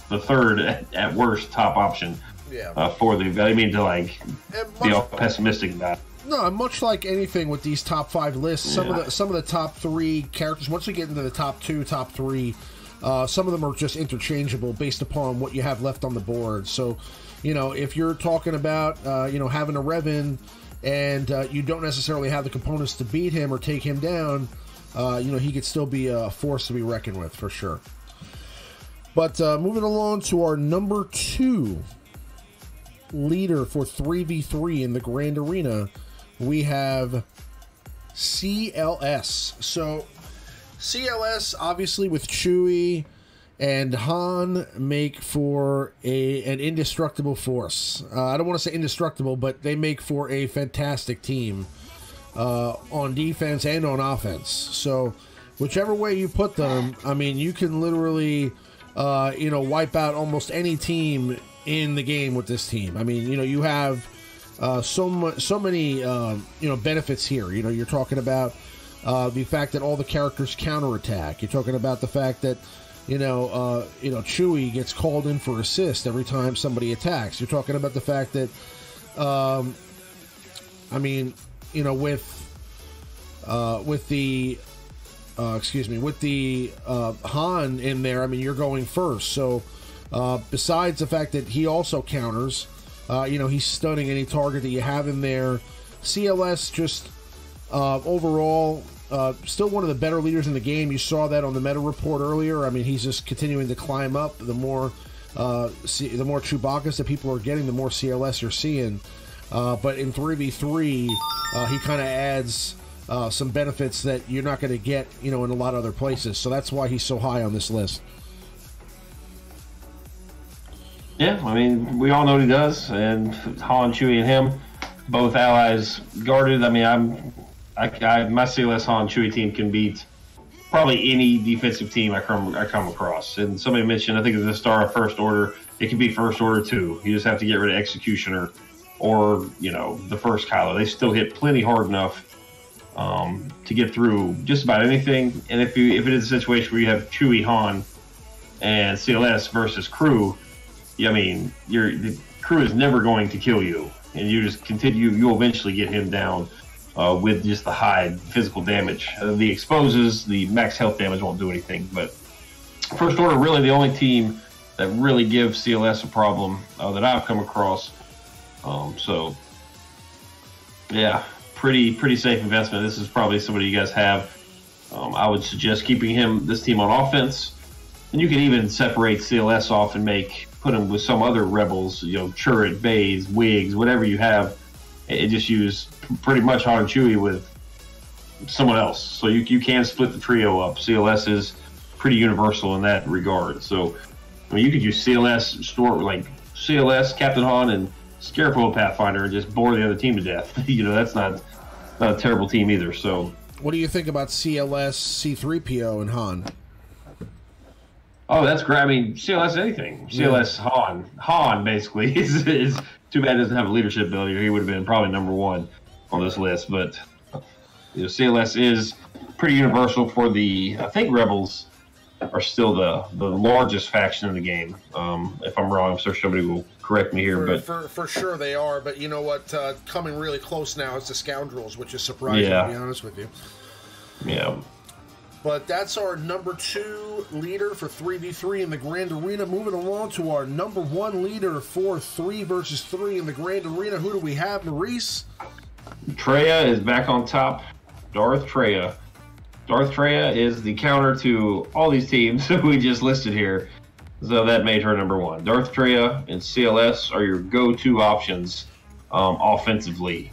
B: the third at worst top option. Yeah. For the, I didn't mean to like be all pessimistic about it.
A: No, much like anything with these top 5 lists, some of the top 3 characters, once you get into the top 2, top 3, some of them are just interchangeable based upon what you have left on the board. So, if you're talking about having a Revan and you don't necessarily have the components to beat him or take him down, he could still be a force to be reckoned with for sure. But moving along to our number 2 leader for 3v3 in the Grand Arena, we have CLS. So CLS, obviously, with Chewie and Han, make for an indestructible force. I don't want to say indestructible, but they make for a fantastic team on defense and on offense. So whichever way you put them, I mean, you can literally wipe out almost any team in the game with this team. I mean, you have so many benefits here. You're talking about the fact that all the characters counterattack. You're talking about the fact that Chewie gets called in for assist every time somebody attacks. You're talking about the fact that with the Han in there, I mean, you're going first. So besides the fact that he also counters, he's stunning any target that you have in there. CLS just overall still one of the better leaders in the game. You saw that on the meta report earlier. I mean, he's just continuing to climb up. The more Chewbacca's that people are getting, the more CLS you're seeing. But in 3v3, he kind of adds some benefits that you're not going to get, in a lot of other places. So that's why he's so high on this list.
B: Yeah, I mean, we all know what he does, and Han, Chewie, and him, both allies guarded. I mean, my CLS Han Chewie team can beat probably any defensive team I come across. And somebody mentioned, I think it's the Star of First Order. It can be First Order too. You just have to get rid of Executioner or the first Kylo. They still hit plenty hard enough to get through just about anything. And if it is a situation where you have Chewie, Han, and CLS versus crew, I mean, the crew is never going to kill you, and you just continue. You'll eventually get him down with just the high physical damage. The exposes, the max health damage won't do anything. But First Order, really the only team that really gives CLS a problem that I've come across. So yeah, pretty safe investment. This is probably somebody you guys have. I would suggest keeping this team on offense, and you can even separate CLS off and put him with some other rebels, Chirrut, Baze, Wigs, whatever you have, and just use pretty much Han and Chewie with someone else. So you can split the trio up. CLS is pretty universal in that regard. So I mean, you could use CLS, Captain Han, and Scarecrow Pathfinder and just bore the other team to death. That's not a terrible team either. So
A: what do you think about CLS, C-3PO, and Han?
B: Oh, that's great. I mean, CLS anything. CLS Han basically is too bad it doesn't have a leadership ability, or he would have been probably number 1 on this list. But CLS is pretty universal for I think Rebels are still the largest faction in the game. If I'm wrong, I'm sure somebody will correct me here.
A: For sure they are. But you know what? Coming really close now is the Scoundrels, which is surprising, to be honest with you.
B: Yeah.
A: But that's our number 2 leader for 3v3 in the Grand Arena. Moving along to our number 1 leader for 3 versus 3 in the Grand Arena. Who do we have, Maurice?
B: Traya is back on top. Darth Traya. Darth Traya is the counter to all these teams we just listed here. So that made her number one. Darth Traya and CLS are your go-to options offensively.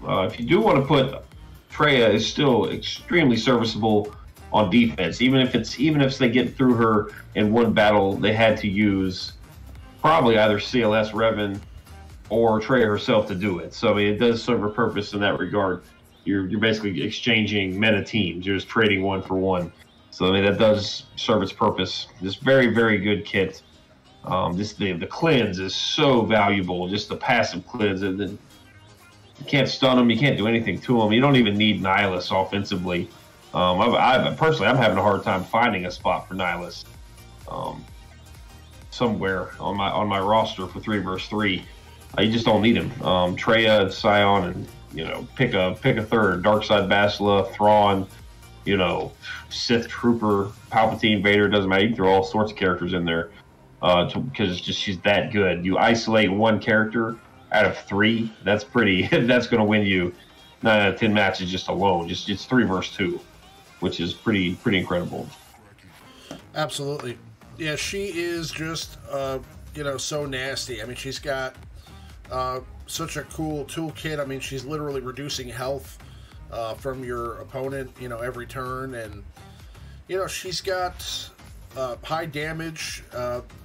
B: If you do want to put Traya, is still extremely serviceable on defense. Even if they get through her in one battle, they had to use probably either CLS Revan or Traya herself to do it. So I mean, it does serve a purpose in that regard. You're basically exchanging meta teams. You're just trading one for one. So I mean, that does serve its purpose. This very, very good kit. The cleanse is so valuable. Just the passive cleanse, and then you can't stun them. You can't do anything to them. You don't even need Nihilus offensively. Personally, I'm having a hard time finding a spot for Nihilus somewhere on my roster for 3 versus 3. You just don't need him. Traya, Scion, and pick a third. Darkside Basila, Thrawn, Sith Trooper, Palpatine, Vader. Doesn't matter. You can throw all sorts of characters in there because she's that good. You isolate one character out of 3. That's pretty. That's going to win you 9 out of 10 matches just alone. It's 3 versus 2, which is pretty incredible.
A: Absolutely. Yeah, she is just so nasty. I mean, she's got such a cool toolkit. I mean, she's literally reducing health from your opponent, every turn, and she's got high damage,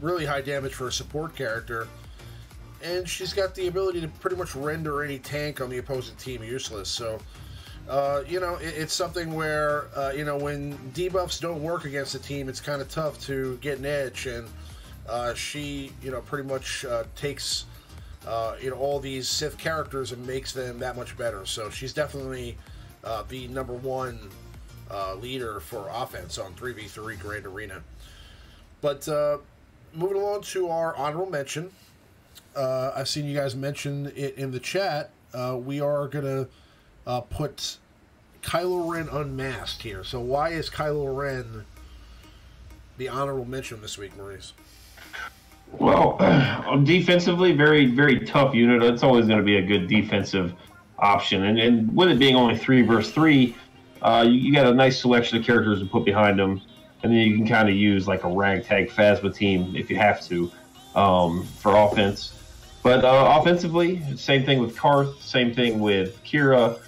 A: really high damage for a support character, and she's got the ability to pretty much render any tank on the opposing team useless. So it's something where when debuffs don't work against a team, it's kind of tough to get an edge, and she pretty much takes all these Sith characters and makes them that much better. So she's definitely the number one leader for offense on 3v3 Grand Arena. But moving along to our honorable mention, I've seen you guys mention it in the chat. We are going to put Kylo Ren unmasked here. So why is Kylo Ren the honorable mention this week, Maurice?
B: Well, defensively, very, very tough unit. It's always going to be a good defensive option. And with it being only 3 versus 3, you got a nice selection of characters to put behind them. And then you can kind of use like a ragtag Phasma team if you have to for offense. But offensively, same thing with Karth, same thing with Kira,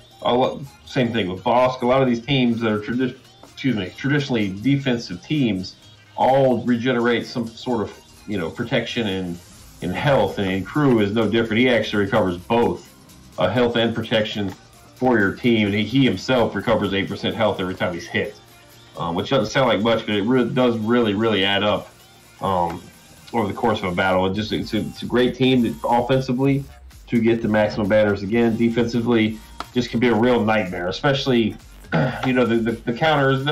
B: same thing with Bosk. A lot of these teams that are traditionally defensive teams all regenerate some sort of protection and health, and Crew is no different. He actually recovers both health and protection for your team, and he himself recovers 8% health every time he's hit, which doesn't sound like much, but it does really add up over the course of a battle. It's a great team offensively to get the maximum banners. Again, defensively, just can be a real nightmare, especially the counters.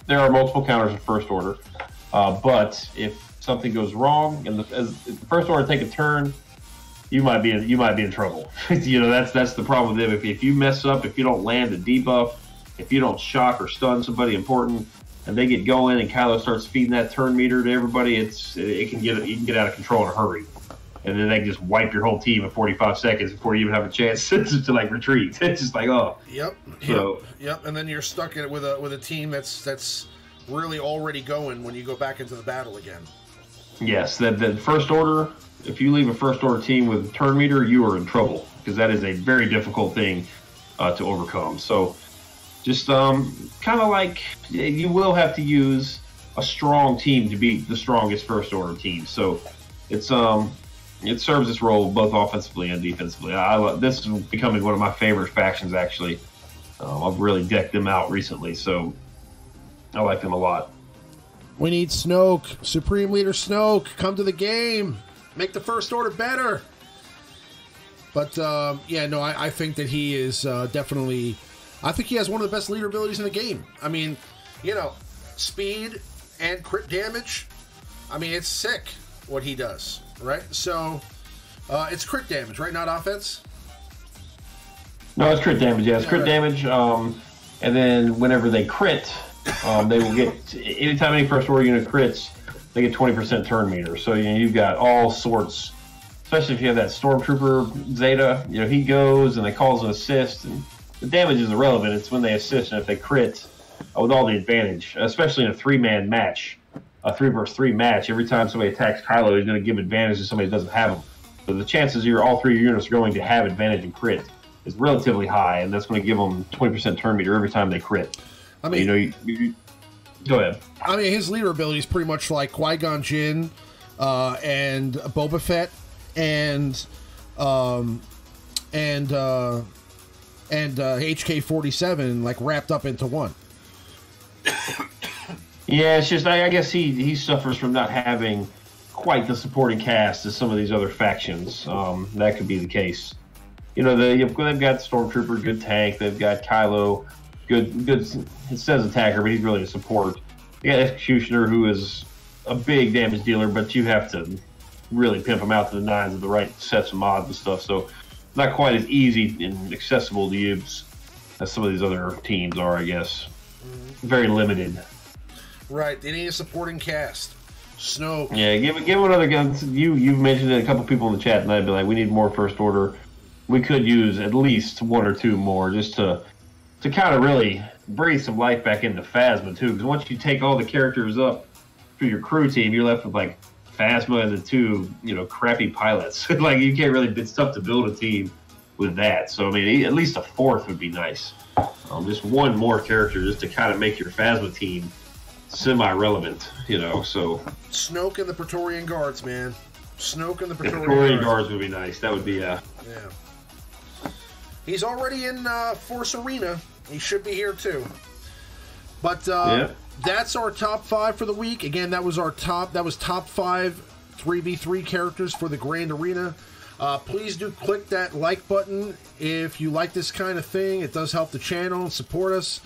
B: There are multiple counters in first order, but if something goes wrong and if the first order take a turn, you might be in trouble. That's the problem with them. If you mess up, if you don't land a debuff, if you don't shock or stun somebody important, and they get going and Kylo starts feeding that turn meter to everybody, you can get out of control in a hurry, and then they can just wipe your whole team in 45 seconds before you even have a chance to like retreat. It's just like, oh.
A: Yep. And then you're stuck in it with a team that's really already going when you go back into the battle again.
B: Yes, the first order. If you leave a first order team with a turn meter, you are in trouble, because that is a very difficult thing to overcome. So just kind of like you will have to use a strong team to beat the strongest first order team. So it serves its role both offensively and defensively. This is becoming one of my favorite factions, actually. I've really decked them out recently, so I like them a lot.
A: We need Snoke. Supreme Leader Snoke, come to the game. Make the first order better. But, I think that he is definitely... I think he has one of the best leader abilities in the game. I mean, speed and crit damage. I mean, it's sick what he does, right? So, it's crit damage, right? Not offense?
B: No, it's crit damage, yeah. It's crit damage. And then whenever they crit... they will get, anytime any first order unit crits, they get 20% turn meter. So you've got all sorts especially if you have that Stormtrooper Zeta. You know, he goes and they calls an assist, and the damage is irrelevant. It's when they assist and if they crit with all the advantage, especially in a 3-man match, a 3 versus 3 match. Every time somebody attacks Kylo, he's going to give advantage to somebody that doesn't have him. So the chances all 3 units are going to have advantage in crit is relatively high, and that's going to give them 20% turn meter every time they crit. I mean, you go ahead.
A: I mean, his leader ability is pretty much like Qui-Gon Jinn and Boba Fett and HK-47 like wrapped up into one.
B: Yeah, it's just I guess he suffers from not having quite the supporting cast as some of these other factions. That could be the case. You know, they've got Stormtrooper, good tank. They've got Kylo, good. It says attacker, but he's really a support. They got Executioner, who is a big damage dealer, but you have to really pimp him out to the nines with the right sets of mods and stuff. So not quite as easy and accessible to use as some of these other teams are, I guess. Very limited.
A: Right, they need a supporting cast. Snoke.
B: Yeah, give another gun. You've mentioned it. A couple people in the chat, and I'd be like, we need more First Order. We could use at least 1 or 2 more just to kind of really breathe some life back into Phasma too. Because once you take all the characters up for your crew team, you're left with like Phasma and the 2, crappy pilots. Like you can't really. It's tough to build a team with that. So I mean, at least a 4th would be nice. Just 1 more character just to kind of make your Phasma team semi-relevant, so...
A: Snoke and the Praetorian Guards, man. Snoke and the
B: Praetorian Guards would be nice. That would be,
A: Yeah. He's already in Force Arena. He should be here, too. But, That's our top 5 for the week. Again, that was top 5 3v3 characters for the Grand Arena. Please do click that like button if you like this kind of thing. It does help the channel and support us.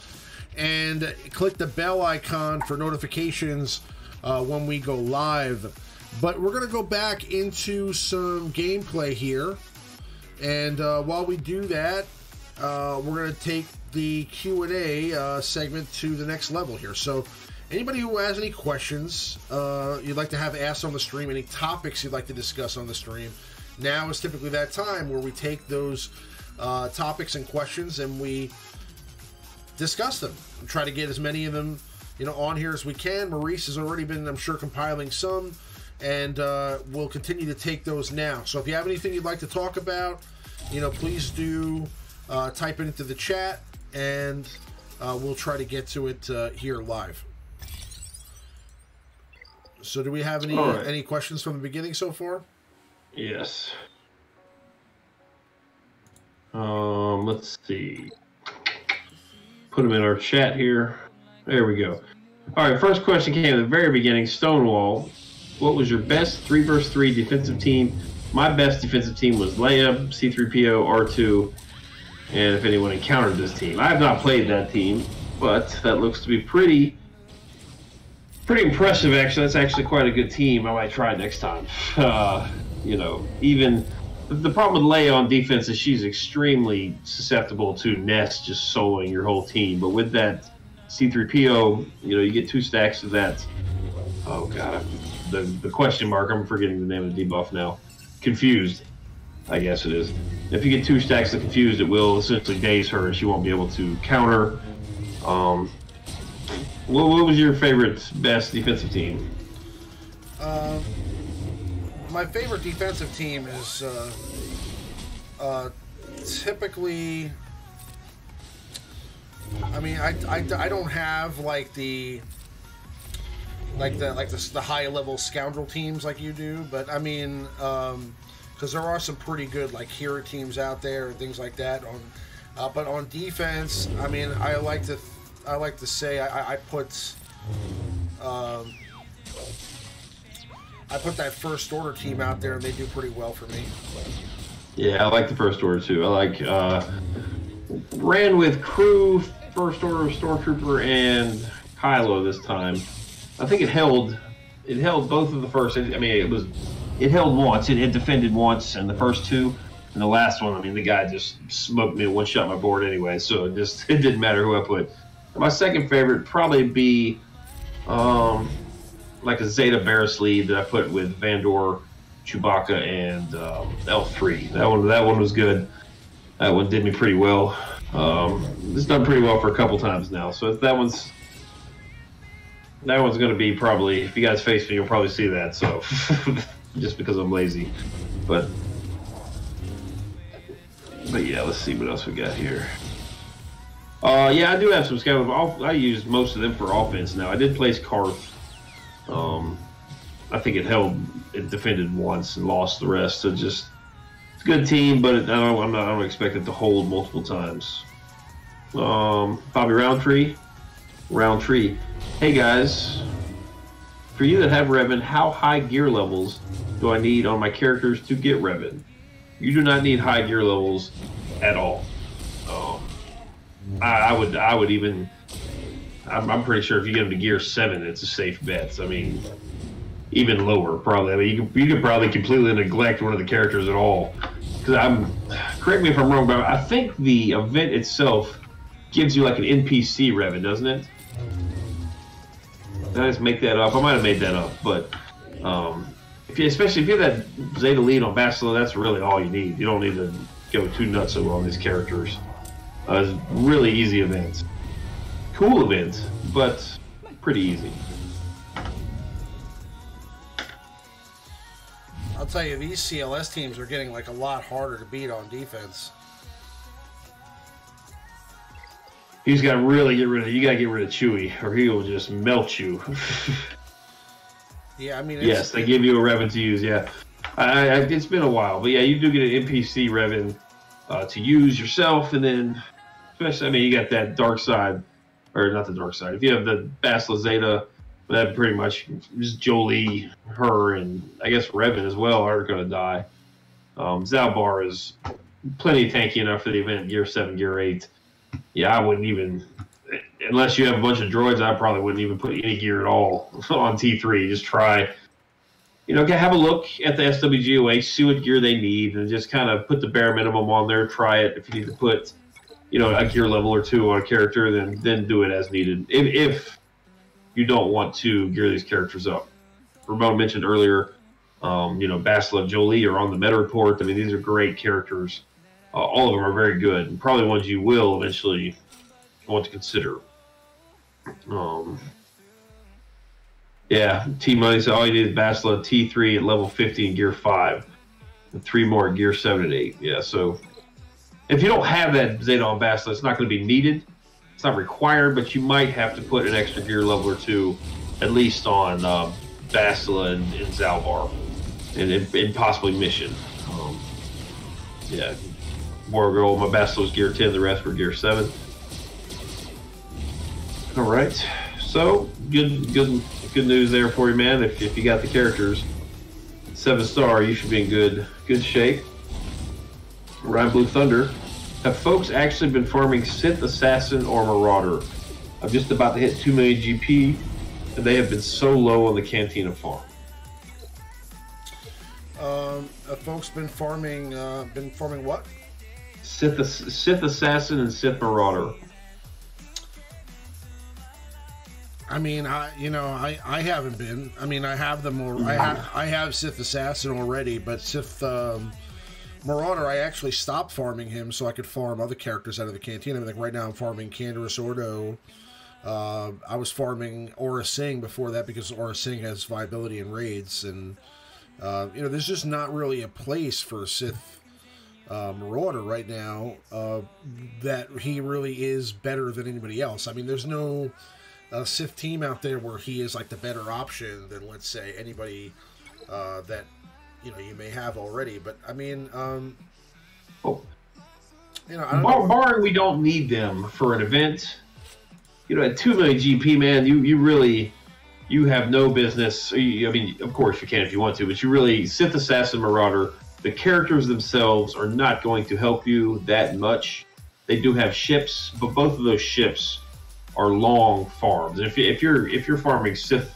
A: And click the bell icon for notifications when we go live. But we're going to go back into some gameplay here. And while we do that, we're going to take the Q&A segment to the next level here. So anybody who has any questions you'd like to have asked on the stream, any topics you'd like to discuss on the stream, now is typically that time where we take those topics and questions and we discuss them and try to get as many of them on here as we can. Maurice has already been, I'm sure, compiling some, and we'll continue to take those now. So if you have anything you'd like to talk about, please do type it into the chat, and we'll try to get to it here live. So do we have any questions from the beginning so far?
B: Yes. Let's see. Put them in our chat here. There we go. All right, first question came at the very beginning. Stonewall, what was your best 3 versus 3 defensive team? My best defensive team was Leia, C-3PO, R2, and if anyone encountered this team. I have not played that team, but that looks to be pretty impressive, actually. That's actually quite a good team. I might try it next time. Even... The problem with Leia on defense is she's extremely susceptible to Nest just soloing your whole team. But with that C-3PO, you get 2 stacks of that. Oh, God. The question mark. I'm forgetting the name of the debuff now. Confused, I guess it is. If you get 2 stacks of Confused, it will essentially daze her and she won't be able to counter. What was your favorite, best defensive team?
A: My favorite defensive team is typically. I mean, I don't have like the high level scoundrel teams like you do, but I mean, because there are some pretty good like hero teams out there and things like that. But on defense, I mean, I like to say I put. I put that First Order team out there, and they do pretty well for me.
B: Yeah, I like the First Order too. I like ran with crew, First Order, Stormtrooper, and Kylo this time. I think it held both of the first. I mean, it held once. It had defended once, and the first 2, and the last one. I mean, the guy just smoked me and one-shot my board anyway. So it didn't matter who I put. My second favorite would probably be like a Zeta Barris lead that I put with Vandor Chewbacca and L3. That one was good. That one did me pretty well. It's done pretty well for a couple times now. So that one's going to be probably, if you guys face me, you'll probably see that. So just because I'm lazy, but yeah, let's see what else we got here. Yeah, I do have some scouts. I use most of them for offense now. I did place Karth. I think it defended once and lost the rest. So just, it's a good team, but I don't expect it to hold multiple times. Bobby Roundtree. Hey guys, for you that have Revan, how high gear levels do I need on my characters to get Revan? You do not need high gear levels at all. I would even. I'm pretty sure if you get them to gear 7, it's a safe bet. I mean, even lower probably. I mean, you could probably completely neglect one of the characters at all. Because correct me if I'm wrong, but I think the event itself gives you like an NPC Revan, doesn't it? Did I just make that up? I might have made that up, but especially if you have that Zeta lead on Bastila, that's really all you need. You don't need to go too nuts over on these characters. It's really easy events. Cool event, but pretty easy.
A: I'll tell you, these CLS teams are getting like a lot harder to beat on defense.
B: You just got to really get rid of. You got to get rid of Chewie, or he will just melt you.
A: Yeah, I mean.
B: Yes, they give you a Revan to use. Yeah, it's been a while, but yeah, you do get an NPC Revan to use yourself, and then, especially, I mean, you got that dark side, or not the dark side. If you have the Bastila Zeta, that pretty much just Jolie, her, and I guess Revan as well are going to die. Zalbar is plenty tanky enough for the event, gear 7, gear 8. Yeah, I wouldn't even, unless you have a bunch of droids, I probably wouldn't even put any gear at all on T3. Just try, have a look at the SWGOH, see what gear they need, and just kind of put the bare minimum on there. Try it. If you need to put, a gear level or 2 on a character, then do it as needed. If you don't want to gear these characters up. Ramon mentioned earlier, Bastila, Jolie are on the meta report. I mean, these are great characters. All of them are very good, and probably ones you will eventually want to consider. Yeah, TMoney said all you need is Bastila T3 at level 50 in gear 5, and 3 more at gear 7 and 8. Yeah, so if you don't have that Zeta on Bastila, it's not going to be needed. It's not required, but you might have to put an extra gear level or 2, at least on Bastila and Zalbar, and possibly Mission. Yeah. Wargirl, my Bastila's gear 10, the rest were gear 7. All right, so good news there for you, man. If you got the characters, 7-star, you should be in good shape. Ryan Blue Thunder, have folks actually been farming Sith Assassin or Marauder? I'm just about to hit 2 million GP, and they have been so low on the Cantina farm.
A: Folks been farming what?
B: Sith Assassin and Sith Marauder.
A: I mean, I haven't been. I mean, I have them. I have Sith Assassin already, but Sith Marauder, I actually stopped farming him so I could farm other characters out of the canteen. I mean, like right now, I'm farming Canderous Ordo. I was farming Aura Singh before that because Aura Singh has viability in raids, and there's just not really a place for Sith Marauder right now that he really is better than anybody else. I mean, there's no Sith team out there where he is like the better option than, let's say, anybody that you may have already. But I mean,
B: barring we don't need them for an event. At 2 million GP, man, you have no business. I mean, of course you can if you want to, but you really, Sith Assassin Marauder, the characters themselves are not going to help you that much. They do have ships, but both of those ships are long farms. If you're farming Sith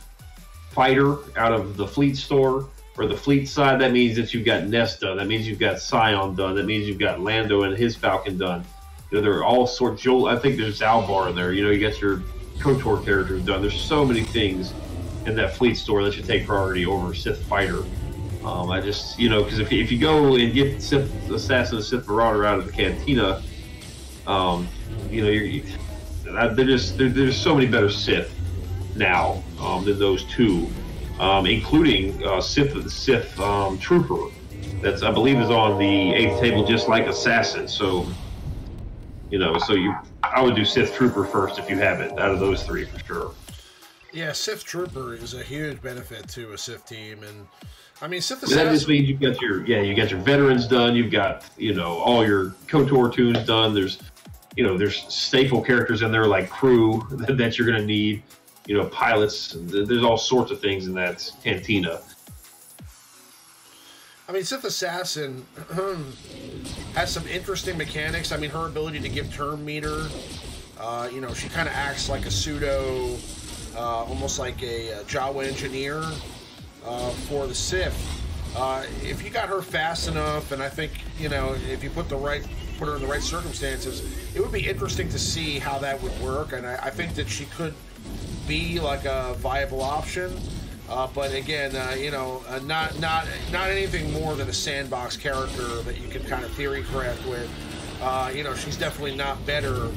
B: Fighter out of the fleet store or the fleet side, that means that you've got Nest done. That means you've got Scion done. That means you've got Lando and his Falcon done. There are all sorts. I think there's Zalbar in there. You got your KOTOR characters done. There's so many things in that fleet store that should take priority over Sith Fighter. I just, because if you go and get Sith Assassin and Sith Marauder out of the Cantina, there's so many better Sith now than those two, including Sith Trooper. That's, I believe, is on the 8th table, just like Assassin. So, I would do Sith Trooper first if you have it out of those three for sure.
A: Yeah, Sith Trooper is a huge benefit to a Sith team, and I mean Sith Assassin.
B: That just means you got your veterans done. You've got all your KOTOR tunes done. There's staple characters in there like crew that you're going to need. Pilots. There's all sorts of things in that Cantina.
A: I mean, Sith Assassin has some interesting mechanics. I mean, her ability to give turn meter, she kind of acts like a pseudo, almost like a Jawa engineer for the Sith. If you got her fast enough, and I think, if you put her in the right circumstances, it would be interesting to see how that would work. And I think that she could be like a viable option. But again, not anything more than a sandbox character that you can kind of theory craft with. She's definitely not better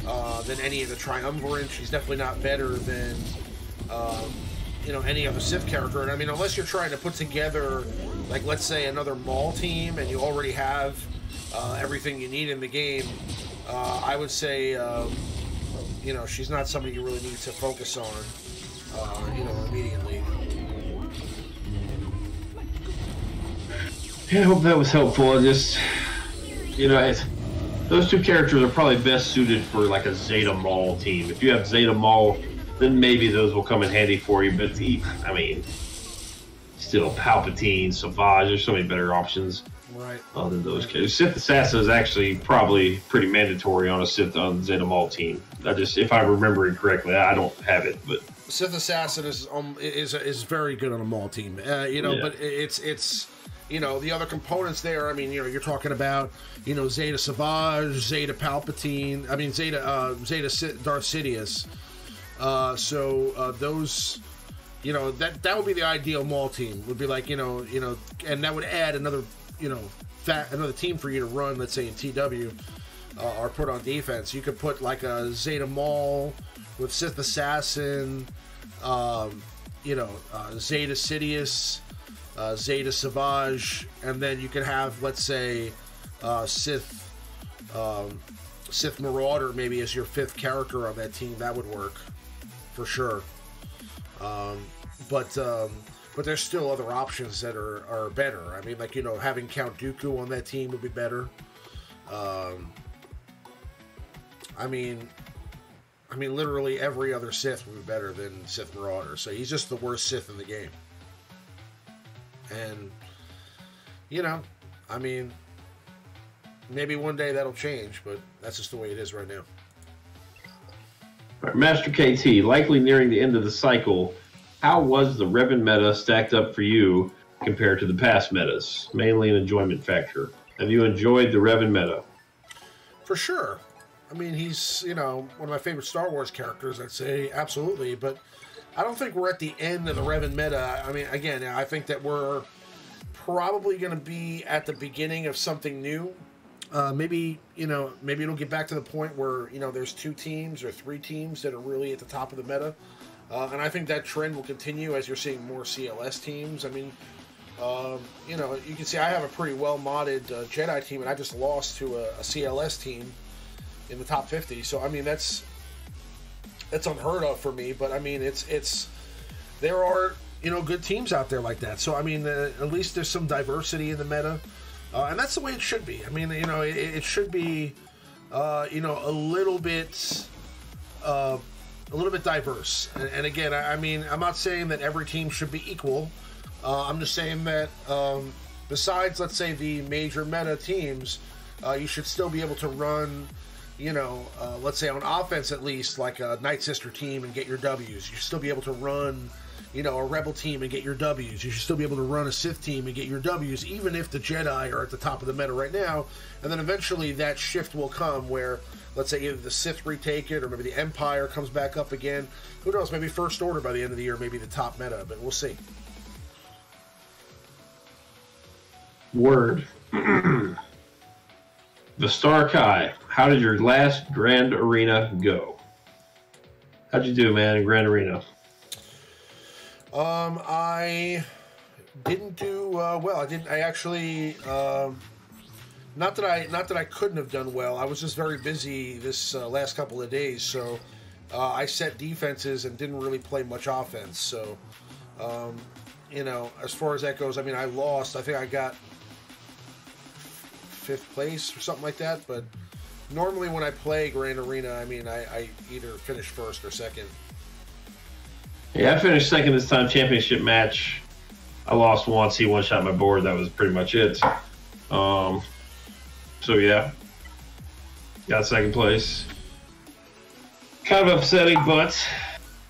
A: than any of the Triumvirate. She's definitely not better than any other Sith character. And I mean, unless you're trying to put together, like, let's say another Maul team, and you already have everything you need in the game, I would say she's not somebody you really need to focus on, immediately.
B: Yeah, I hope that was helpful. Those two characters are probably best suited for like a Zeta Maul team. If you have Zeta Maul, then maybe those will come in handy for you. But still, Palpatine, Savage, there's so many better options.
A: Right.
B: Than those characters. Sith Assassin is actually probably pretty mandatory on a Zeta Maul team. If I'm remembering correctly, I don't have it, but
A: Sith Assassin is very good on a Maul team. But it's the other components there. I mean, you're talking about Zeta Savage, Zeta Palpatine. I mean Zeta Darth Sidious. Those. That would be the ideal Maul team. Would be like and that would add another another team for you to run. Let's say in TW or put on defense. You could put like a Zeta Maul with Sith Assassin, Zeta Sidious, Zeta Savage, and then you could have, let's say, Sith Marauder maybe as your 5th character on that team. That would work for sure. But there's still other options that are better. I mean, like, having Count Dooku on that team would be better. I mean, literally every other Sith would be better than Sith Marauder. So he's just the worst Sith in the game. And, maybe one day that'll change, but that's just the way it is right now.
B: All right, Master KT, likely nearing the end of the cycle, how was the Revan meta stacked up for you compared to the past metas? Mainly an enjoyment factor. Have you enjoyed the Revan meta?
A: For sure. I mean, he's, one of my favorite Star Wars characters, I'd say, absolutely. But I don't think we're at the end of the Revan meta. I mean, again, I think that we're probably going to be at the beginning of something new. Maybe it'll get back to the point where, there's 2 teams or 3 teams that are really at the top of the meta. And I think that trend will continue as you're seeing more CLS teams. I mean, you can see I have a pretty well-modded Jedi team, and I just lost to a CLS team in the top 50. So, I mean, that's unheard of for me. But, I mean, there are, good teams out there like that. So, I mean, at least there's some diversity in the meta. And that's the way it should be. I mean, it should be, a little bit diverse. And again, I mean, I'm not saying that every team should be equal. I'm just saying that besides, let's say, the major meta teams, you should still be able to run, let's say on offense at least, like a Night Sister team and get your Ws. You should still be able to run, a Rebel team and get your Ws. You should still be able to run a Sith team and get your Ws, even if the Jedi are at the top of the meta right now. And then eventually that shift will come where, let's say, either the Sith retake it or maybe the Empire comes back up again. Who knows? Maybe First Order by the end of the year, maybe the top meta, but we'll see.
B: Word. The Star Kai, how did your last Grand Arena go? How'd you do, man, in Grand Arena?
A: I didn't do well. I actually not that I couldn't have done well. I was just very busy this last couple of days, so I set defenses and didn't really play much offense. So you know, as far as that goes, I mean, I lost. I think I got 5th place or something like that, but normally when I play Grand Arena, I mean, I either finish 1st or 2nd.
B: Yeah, I finished 2nd this time, championship match. I lost once, he one-shot my board, that was pretty much it. So yeah, got 2nd place. Kind of upsetting, but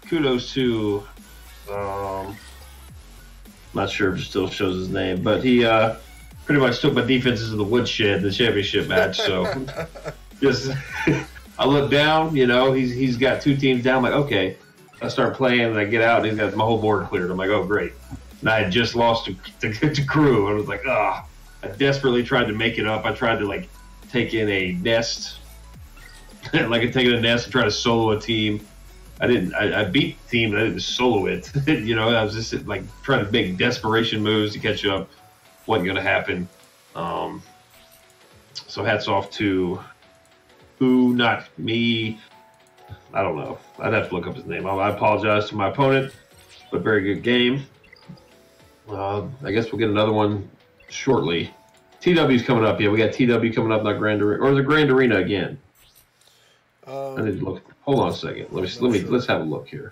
B: kudos to, not sure if it still shows his name, but he pretty much took my defenses to the woodshed in the championship match. So just I look down, you know, he's got 2 teams down. I'm like, okay, I start playing and I get out and he's got my whole board cleared. I'm like, oh great. And I had just lost to crew. I was like, ah. I desperately tried to make it up. I tried to like take in a nest, like I take in a nest and try to solo a team. I beat the team, but I didn't solo it. You know, I was just like trying to make desperation moves to catch up. Wasn't going to happen. So hats off to who, not me. I don't know. I'd have to look up his name. I apologize to my opponent, but very good game. I guess we'll get another one shortly. TW's coming up. Yeah, we got TW coming up, not Grand Arena, or the Grand Arena again. I need to look. Hold on a second. Let's have a look here.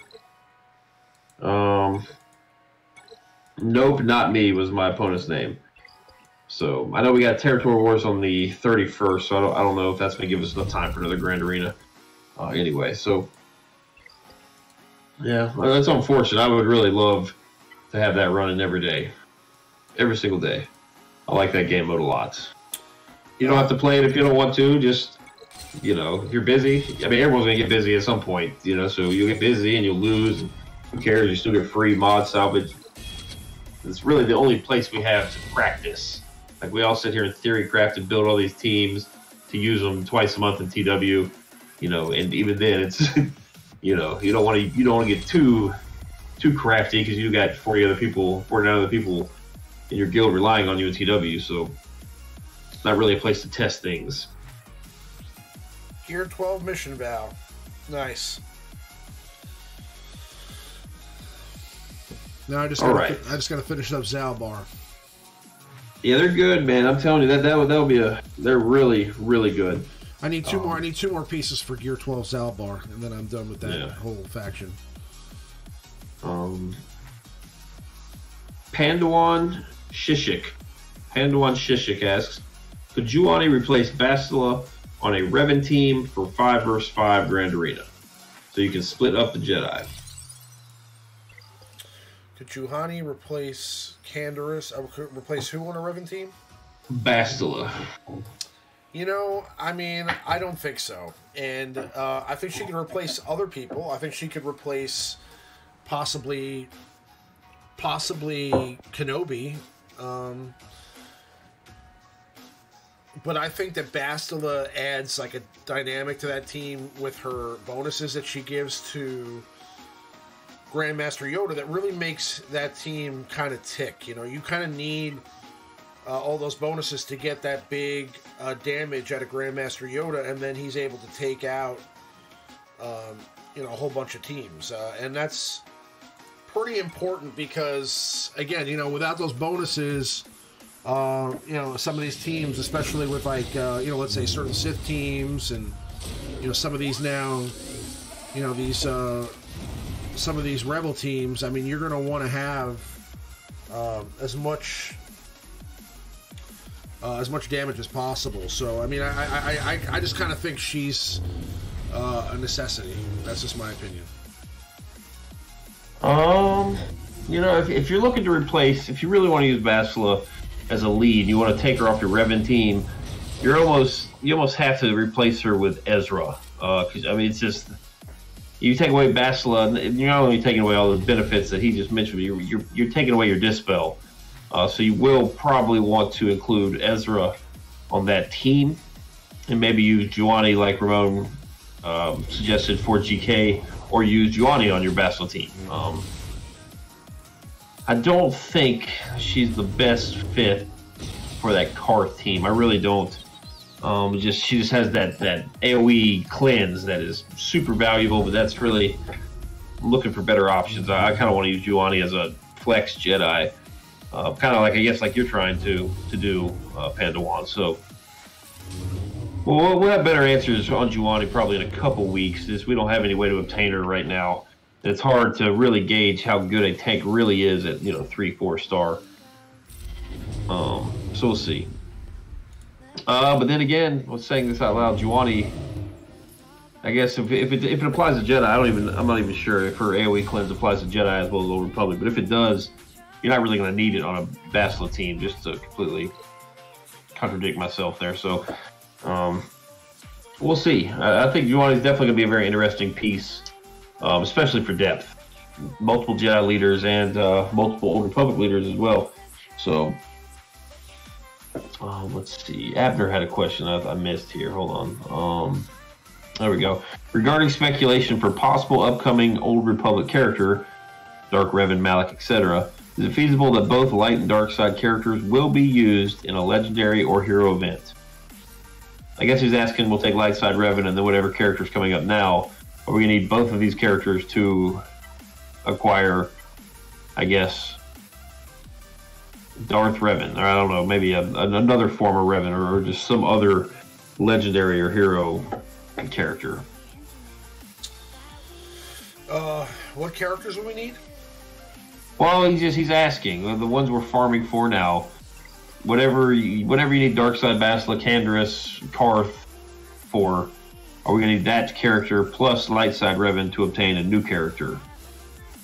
B: Nope, not me was my opponent's name. So I know we got Territory Wars on the 31st, so I don't know if that's going to give us enough time for another Grand Arena. Anyway, so yeah, that's unfortunate. I would really love to have that running every day, every single day. I like that game mode a lot. You don't have to play it if you don't want to. Just, you know, if you're busy. I mean, everyone's going to get busy at some point, you know, so you'll get busy and you'll lose. And who cares? You still get free mod salvage. It's really the only place we have to practice. Like, we all sit here in theory craft and build all these teams to use them twice a month in TW, you know, and even then it's, you know, you don't want to get too crafty because you got 49 other people in your guild relying on you in TW, so it's not really a place to test things.
A: Gear 12 mission vow. Nice. Now I just gotta finish up Zalbar.
B: Yeah, they're good, man. I'm telling you that'll be they're really, really good.
A: I need two more. I need 2 more pieces for Gear 12 Zalbar, and then I'm done with that whole faction.
B: Pandawan Shishik asks, could Juani replace Bastila on a Revan team for 5 vs 5 Grand Arena, so you can split up the Jedi?
A: Could Juhani replace Canderous? Replace who on a Revan team?
B: Bastila.
A: You know, I mean, I don't think so. And I think she can replace other people. I think she could replace possibly Kenobi. But I think that Bastila adds like a dynamic to that team with her bonuses that she gives to Grandmaster Yoda that really makes that team kind of tick. You know, you kind of need all those bonuses to get that big damage out of Grandmaster Yoda, and then he's able to take out, you know, a whole bunch of teams. And that's pretty important because, again, you know, without those bonuses, you know, some of these teams, especially with like, you know, let's say certain Sith teams and, you know, some of these now, you know, these, some of these Rebel teams, I mean, you're going to want to have as much damage as possible. So, I mean, I just kind of think she's a necessity. That's just my opinion.
B: You know, if you're looking to replace, if you really want to use Bastila as a lead, you want to take her off your Revan team, you almost have to replace her with Ezra. Because I mean, it's just, you take away Bastila, and you're not only taking away all those benefits that he just mentioned, you're taking away your dispel. So you will probably want to include Ezra on that team, and maybe use Juani like Ramon suggested for GK, or use Juani on your Basel team. I don't think she's the best fit for that Karth team. I really don't. She just has that AoE cleanse that is super valuable, but that's really, I'm looking for better options. I kind of want to use Juani as a flex Jedi, kind of like, I guess, like you're trying to do, Padawan. So we'll have better answers on Juani probably in a couple weeks, since we don't have any way to obtain her right now. It's hard to really gauge how good a tank really is at 3-4 star. So we'll see. But then again, I was saying this out loud, Juani, I guess if it applies to Jedi, I'm not even sure if her AoE cleanse applies to Jedi as well as Old Republic. But if it does, you're not really going to need it on a Bastila team, just to completely contradict myself there. So we'll see. I think Juani is definitely going to be a very interesting piece, especially for depth. Multiple Jedi leaders and multiple Old Republic leaders as well. So let's see. Abner had a question I missed here. Hold on. There we go. Regarding speculation for possible upcoming Old Republic character, Dark Revan, Malak, etc., is it feasible that both light and dark side characters will be used in a legendary or hero event? I guess he's asking, we'll take light side Revan and then whatever character's coming up now, are we going to need both of these characters to acquire, I guess, Darth Revan, or I don't know, maybe another form of Revan, or just some other legendary or hero character?
A: What characters do we need?
B: Well, he's asking the ones we're farming for now. Whatever you need, Darkside, Basilisk, Canderous, Karth for, are we going to need that character plus Lightside Revan to obtain a new character?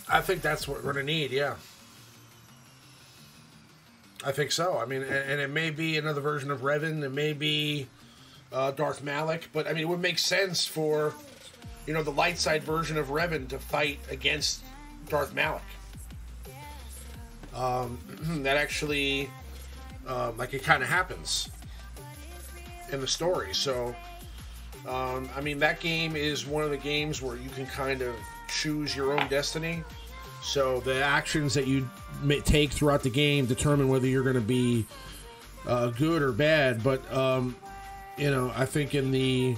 A: I think that's what we're going to need, yeah. I think so. I mean, and it may be another version of Revan. It may be Darth Malak. But, I mean, it would make sense for, the light side version of Revan to fight against Darth Malak. That actually, it kind of happens in the story. So, I mean, that game is one of the games where you can kind of choose your own destiny. So the actions that you take throughout the game determine whether you're going to be good or bad. But, I think in the...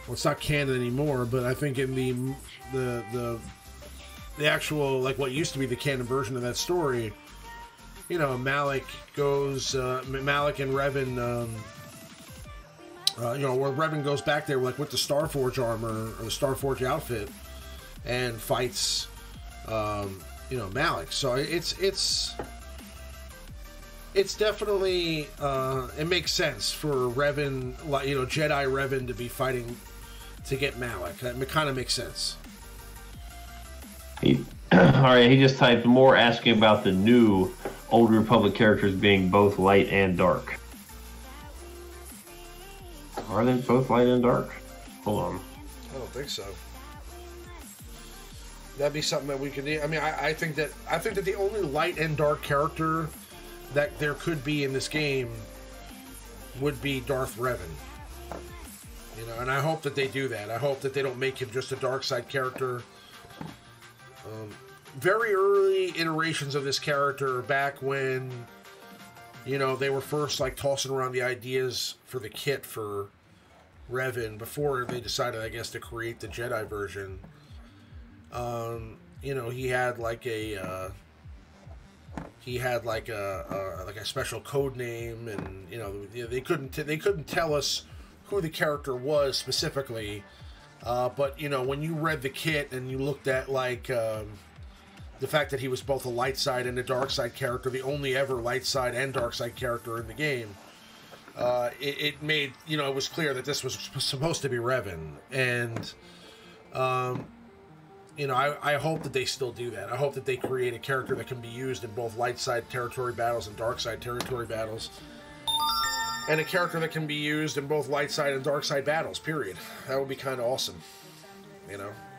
A: Well, it's not canon anymore, but I think in the actual, what used to be the canon version of that story, Malak goes... Malak and Revan... where Revan goes back there with the Starforge armor or the Starforge outfit and fights... Malak. So it's definitely it makes sense for Revan, Jedi Revan to be fighting to get Malak. It kind of makes sense.
B: All right, he just typed more asking about the new Old Republic characters being both light and dark. Are they both light and dark? Hold on.
A: I don't think so. That'd be something that we could do. I mean, I think that the only light and dark character that there could be in this game would be Darth Revan. And I hope that they do that. I hope that they don't make him just a dark side character. Very early iterations of this character, back when they were first tossing around the ideas for the kit for Revan before they decided, I guess, to create the Jedi version. He had a special code name, and they couldn't tell us who the character was specifically, but when you read the kit and you looked at the fact that he was both a light side and a dark side character, the only ever light side and dark side character in the game, it made it was clear that this was supposed to be Revan. And I hope that they still do that. I hope that they create a character that can be used in both light side territory battles and dark side territory battles. And a character that can be used in both light side and dark side battles, period. That would be kind of awesome.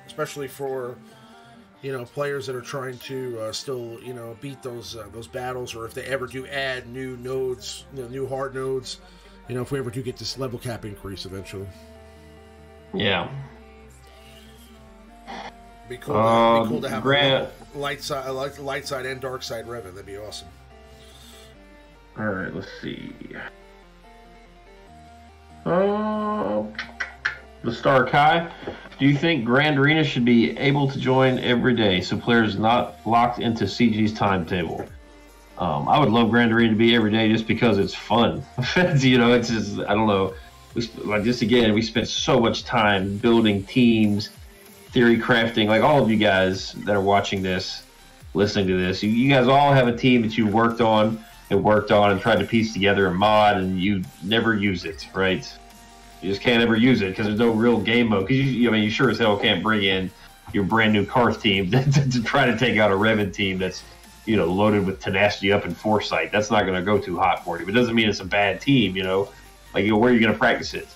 A: Especially for, you know, players that are trying to still, you know, beat those battles, or if they ever do add new nodes, you know, new hard nodes, you know, if we ever do get this level cap increase eventually.
B: Yeah.
A: Be cool to have
B: Grant,
A: light side and dark side Revan. That'd be awesome.
B: All right, let's see. The Star Kai, do you think Grand Arena should be able to join every day so players not locked into CG's timetable? I would love Grand Arena to be every day just because it's fun. You know, it's just, I don't know. Like just again, we spent so much time building teams, theory crafting. Like all of you guys that are watching this, listening to this, you guys all have a team that you worked on and tried to piece together a mod, and you never use it, right? You just can't ever use it because there's no real game mode. Because I mean, you sure as hell can't bring in your brand new Karth team to try to take out a Revan team that's, you know, loaded with tenacity up and foresight. That's not going to go too hot for you. But it doesn't mean it's a bad team, you know. Like, you know, where are you going to practice it?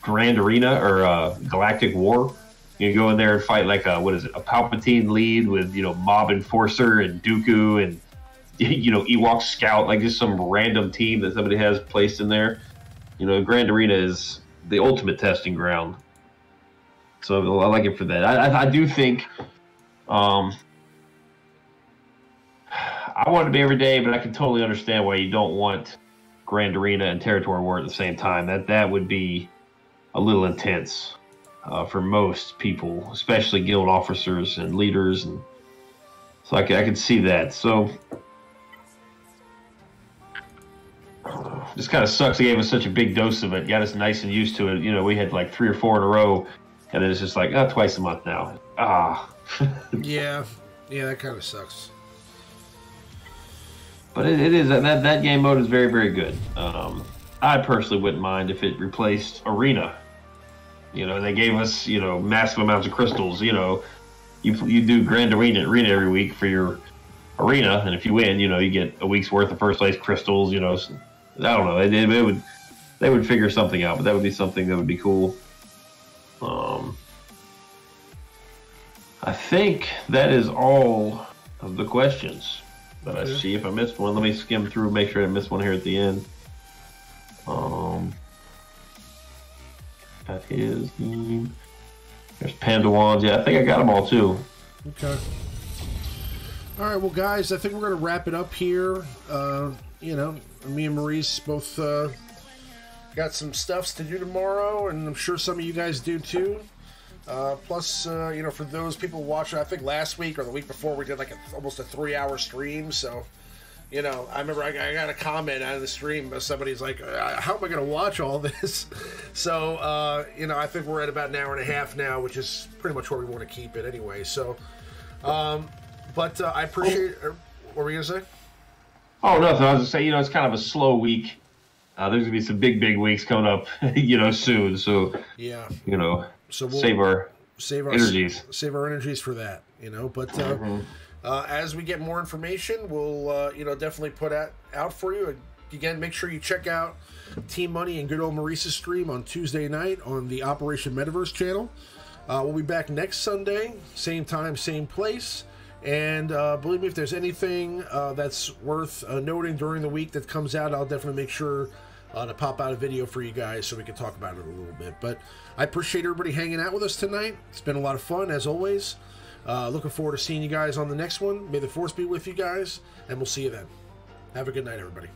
B: Grand Arena or Galactic War? You go in there and fight like a Palpatine lead with, you know, Mob Enforcer and Dooku and, you know, Ewok Scout, like just some random team that somebody has placed in there. You know, Grand Arena is the ultimate testing ground. So I like it for that. I do think I want it to be every day, but I can totally understand why you don't want Grand Arena and Territory War at the same time. That would be a little intense for most people, especially guild officers and leaders. And so I can see that. So just kind of sucks. They gave us such a big dose of it, got us nice and used to it. You know, we had like 3 or 4 in a row, and then it's just like, twice a month now.
A: Yeah, that kind of sucks.
B: But it is that game mode is very, very good. I personally wouldn't mind if it replaced Arena. You know, they gave us, you know, massive amounts of crystals. You know, you do Grand Arena every week for your Arena, and if you win, you know, you get a week's worth of first place crystals. You know, so, I don't know. They would figure something out, but that would be something that would be cool. I think that is all of the questions that I see. If I missed one, let me skim through, make sure I didn't miss one here at the end. Got his name. There's Pandawans. Yeah, I think I got them all too.
A: Okay. All right, well, guys, I think we're going to wrap it up here. You know, me and Maurice both got some stuffs to do tomorrow, and I'm sure some of you guys do too. Plus, you know, for those people watching, I think last week or the week before we did like almost a 3-hour stream. So, you know, I remember I got a comment out of the stream, but somebody's like, how am I going to watch all this? So, you know, I think we're at about an hour and a half now, which is pretty much where we want to keep it anyway. So, but I appreciate. What were you gonna say? Oh,
B: nothing. I was gonna say, you know, it's kind of a slow week. There's gonna be some big weeks coming up, you know, soon. So
A: yeah,
B: you know,
A: so we'll
B: save our
A: energies for that. You know, but as we get more information, we'll you know, definitely put out for you. Again, make sure you check out TMoney and good old Maurice's stream on Tuesday night on the Operation Metaverse channel. We'll be back next Sunday, same time, same place. And believe me, if there's anything that's worth noting during the week that comes out, I'll definitely make sure to pop out a video for you guys so we can talk about it a little bit. But I appreciate everybody hanging out with us tonight. It's been a lot of fun, as always. Looking forward to seeing you guys on the next one. May the Force be with you guys, and we'll see you then. Have a good night, everybody.